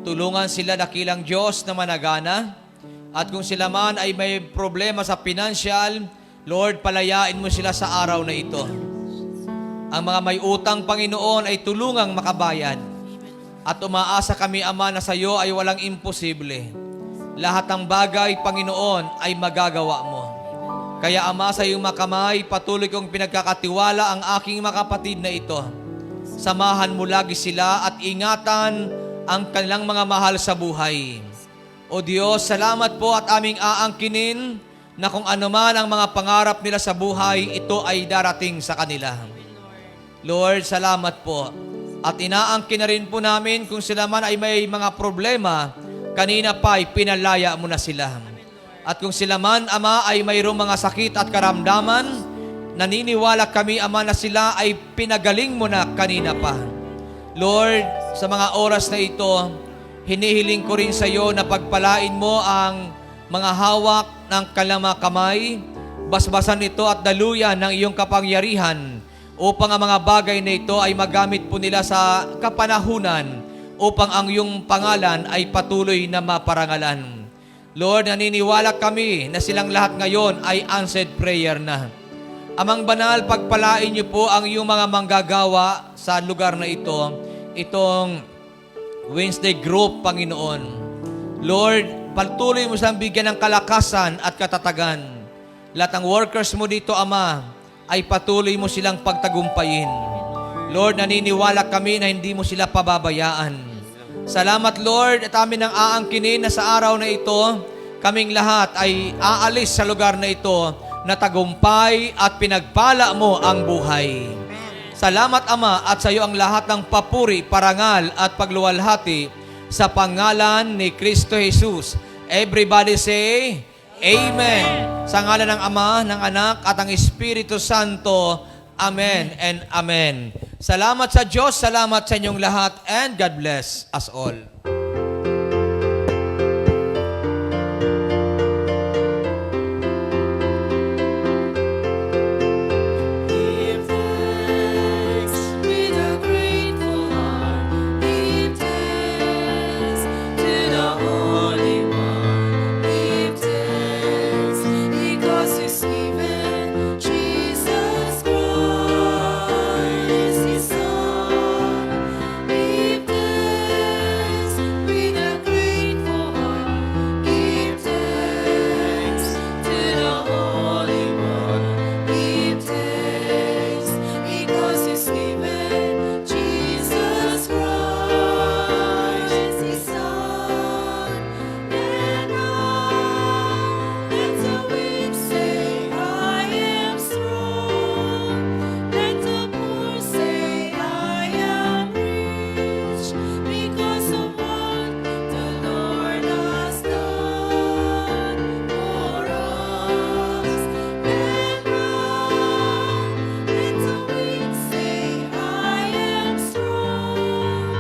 [SPEAKER 8] Tulungan sila, dakilang Diyos, na managana. At kung sila man ay may problema sa pinansyal, Lord, palayain mo sila sa araw na ito. Ang mga may utang, Panginoon, ay tulungang makabayad. At umaasa kami, Ama, na sa iyo ay walang imposible. Lahat ng bagay, Panginoon, ay magagawa mo. Kaya, Ama, sa iyong makamay, patuloy kong pinagkakatiwala ang aking mga kapatid na ito. Samahan mo lagi sila at ingatan ang kanilang mga mahal sa buhay. O Diyos, salamat po at aming aangkinin na kung ano man ang mga pangarap nila sa buhay, ito ay darating sa kanila. Lord, salamat po. At inaangkin na rin po namin kung sila man ay may mga problema, kanina pa ay pinalaya mo na sila. At kung sila man, Ama, ay mayroong mga sakit at karamdaman, naniniwala kami, Ama, na sila ay pinagaling mo na kanina pa. Lord, sa mga oras na ito, hinihiling ko rin sa iyo na pagpalain mo ang mga hawak ng kanilang mga kamay, basbasan ito at daluyan ng iyong kapangyarihan upang ang mga bagay na ito ay magamit po nila sa kapanahunan upang ang iyong pangalan ay patuloy na maparangalan. Lord, naniniwala kami na silang lahat ngayon ay answered prayer na. Amang banal, pagpalain niyo po ang iyong mga manggagawa sa lugar na ito, itong Wednesday group, Panginoon. Lord, patuloy mo silang bigyan ng kalakasan at katatagan. Lahat ng workers mo dito, Ama, ay patuloy mo silang pagtagumpayin. Lord, naniniwala kami na hindi mo sila pababayaan. Salamat, Lord, at amin ang aangkinin na sa araw na ito, kaming lahat ay aalis sa lugar na ito na tagumpay at pinagpala mo ang buhay. Salamat, Ama, at sa iyo ang lahat ng papuri, parangal at pagluwalhati sa pangalan ni Kristo Jesus. Everybody say, Amen. Sa ngalan ng Ama, ng Anak, at ang Espiritu Santo. Amen and Amen. Salamat sa Diyos, salamat sa inyong lahat, and God bless us all.
[SPEAKER 5] Give thanks with a grateful heart. Give thanks to the Holy One. Give thanks because He's given Jesus Christ, His Son. Give thanks with a grateful heart. Give thanks to the Holy One. Give thanks because He's given Jesus Christ, His Son. And now let the weak say, I am strong. Let the poor say, I am rich, because of what the Lord has done for us. And now let the weak say, I am strong.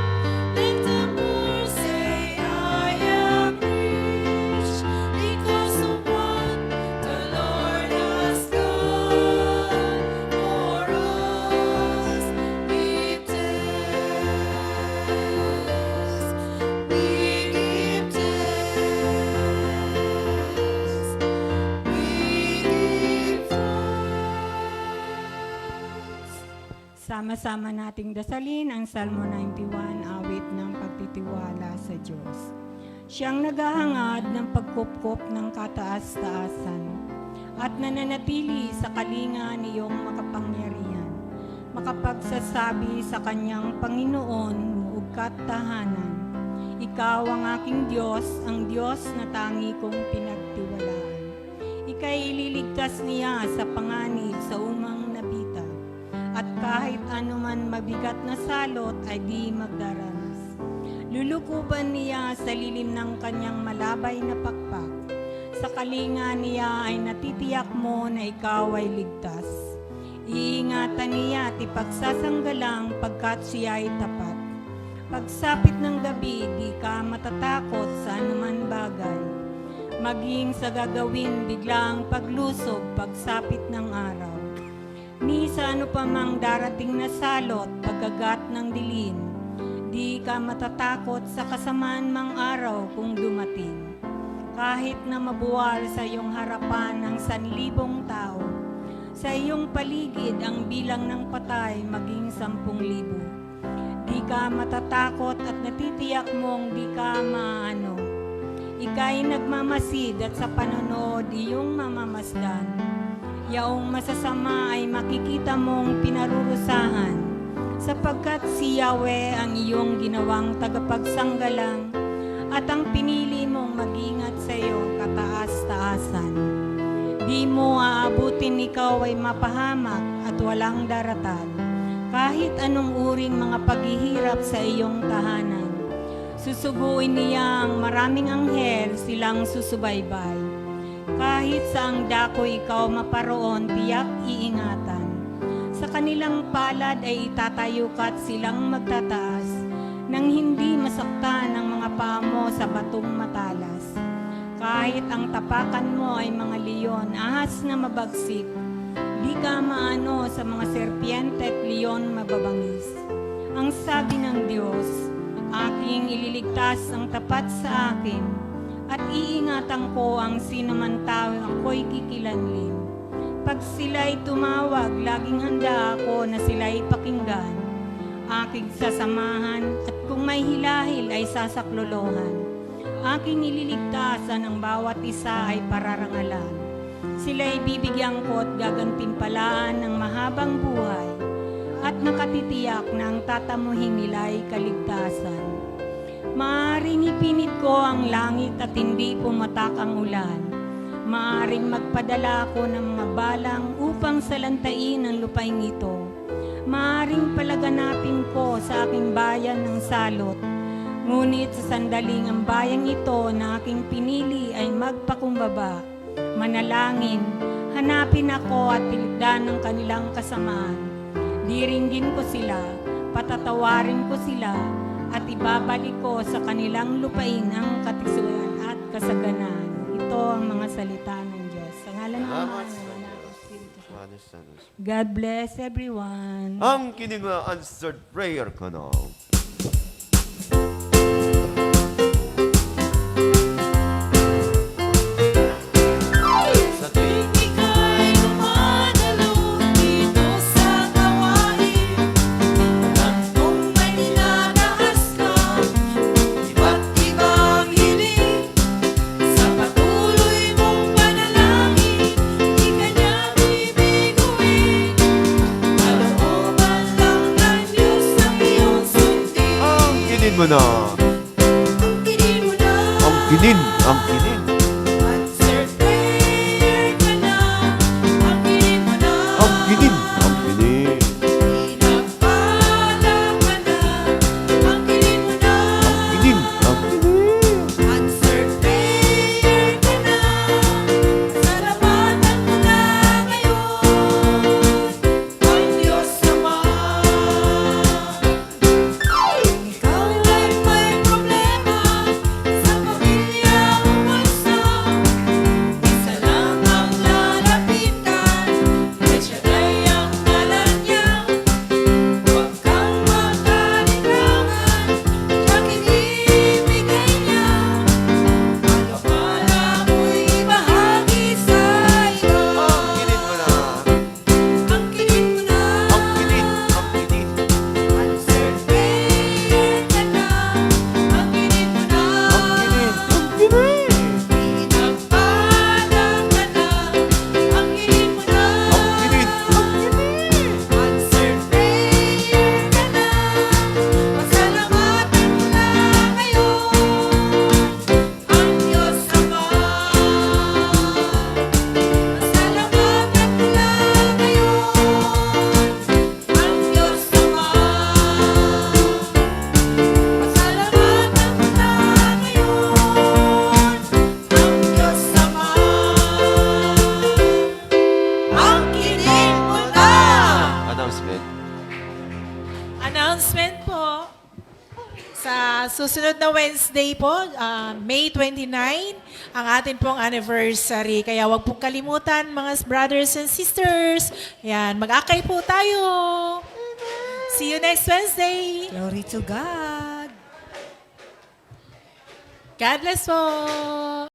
[SPEAKER 5] Let the poor say, I am rich, because of what the Lord has done for us. Give thanks. We give thanks. We give thanks.
[SPEAKER 9] Sama-sama nating dasalin ang Salmo 91, awit ng pagtitiwala sa Diyos. Siyang naghahangad ng pagkupkop ng kataas-taasan at nananatili sa kalinga niyong makapangyarihan, makapagsasabi sa kanyang Panginoon ug katahanan, Ikaw ang aking Diyos, ang Diyos na tangi kong pinagtiwalaan. Ika'y ililigtas niya sa panganib sa umang nabita, at kahit anuman mabigat na salot ay di magdaranas. Lulukuban niya sa lilim ng kanyang malabay na pakpak. Sa kalinga niya ay natitiyak mo na ikaw ay ligtas. Iingatan niya at ipagsasanggalang pagkat siya ay tapat. Pagsapit ng gabi, di ka matatakot sa anuman bagay. Maging sa gagawin, biglang paglusob, pagsapit ng araw. Ni sa ano pa mang darating na salot, pagkagat ng dilim, di ka matatakot sa kasamaan mang araw kung dumating. Kahit na mabuwal sa iyong harapan ng 1,000 tao, sa iyong paligid ang bilang ng patay maging 10,000. Di ka matatakot at natitiyak mong di ka maano. Ika'y nagmamasid at sa panonood iyong mamamasdan. Yaong masasama ay makikita mong pinarurusahan, sapagkat si Yahweh ang iyong ginawang tagapagsanggalang at ang pinili mong mag-ingat sa iyo kataas-taasan. Di mo aabutin ikaw ay mapahamak at walang daratan, kahit anong uring mga paghihirap sa iyong tahanan. Susuguin niya ang maraming anghel, silang susubaybay. Kahit sa ang dako ikaw maparoon, tiyak iingatan. Sa kanilang palad ay itatayo ka't silang magtataas, nang hindi masaktan ang mga paa mo sa batong matalas. Kahit ang tapakan mo ay mga leon, ahas na mabagsik, di ka maano sa mga serpiente at leon mababangis. Ang sabi ng Diyos, aking ililigtas ang tapat sa akin, at iingatan ko ang sinuman tao ako'y kikilanlin. Pag sila'y tumawag, laging handa ako na sila'y pakinggan. Aking sasamahan at kung may hilahil ay sasaklolohan. Aking ililigtasan ang bawat isa ay pararangalan. Sila'y bibigyan ko at gagantimpalaan ng mahabang buhay at nakatitiyak na ang tatamuhin nila'y kaligtasan. Maaring ipinit ko ang langit at hindi pumatak ang ulan. Maaring magpadala ako ng mga balang upang salantain ang lupaing ito. Maaring palaganapin ko sa aking bayan ng salot. Ngunit sa sandaling ang bayang ito na aking pinili ay magpakumbaba. Manalangin, hanapin ako at tiligdan ng kanilang kasamaan. Diringgin ko sila, patatawarin ko sila, at ibabalik ko sa kanilang lupain ang katisuyan at kasaganan. Ito ang mga salita ng Diyos. Sa ngalan ng Ama, ng Anak, at Espiritu Santo. God bless everyone.
[SPEAKER 10] Ang kining answered prayer ko no. Sa tuwing
[SPEAKER 5] Ika'y dumadalo dito sa gawain, alam kong may dinadahas ka, iba't ibang hiling. Sa patuloy mong panalangin, di ka niya bibiguin. Kalooban lang ng Diyos ang iyong sundin.
[SPEAKER 10] ang kinin mo na.
[SPEAKER 5] Ang kinin mo na,
[SPEAKER 10] Ang kinin, ang kinin.
[SPEAKER 5] answered prayer ka na. Ang kinin mo na,
[SPEAKER 10] Ang kinin, ang kinin.
[SPEAKER 5] pinagpala ka na. Ang kinin mo na,
[SPEAKER 10] Kinin, ang kinin.
[SPEAKER 5] answered prayer ka na. Salamatan mo na ngayon, ang Diyos Ama. Ikaw ay may problema sa pamilya mo
[SPEAKER 7] announcement po. Sa susunod na Wednesday po, May 29, ang atin pong anniversary. Kaya wag pong kalimutan, mga brothers and sisters. Yan, mag-akay po tayo. See you next Wednesday.
[SPEAKER 1] Glory to God.
[SPEAKER 7] God bless po.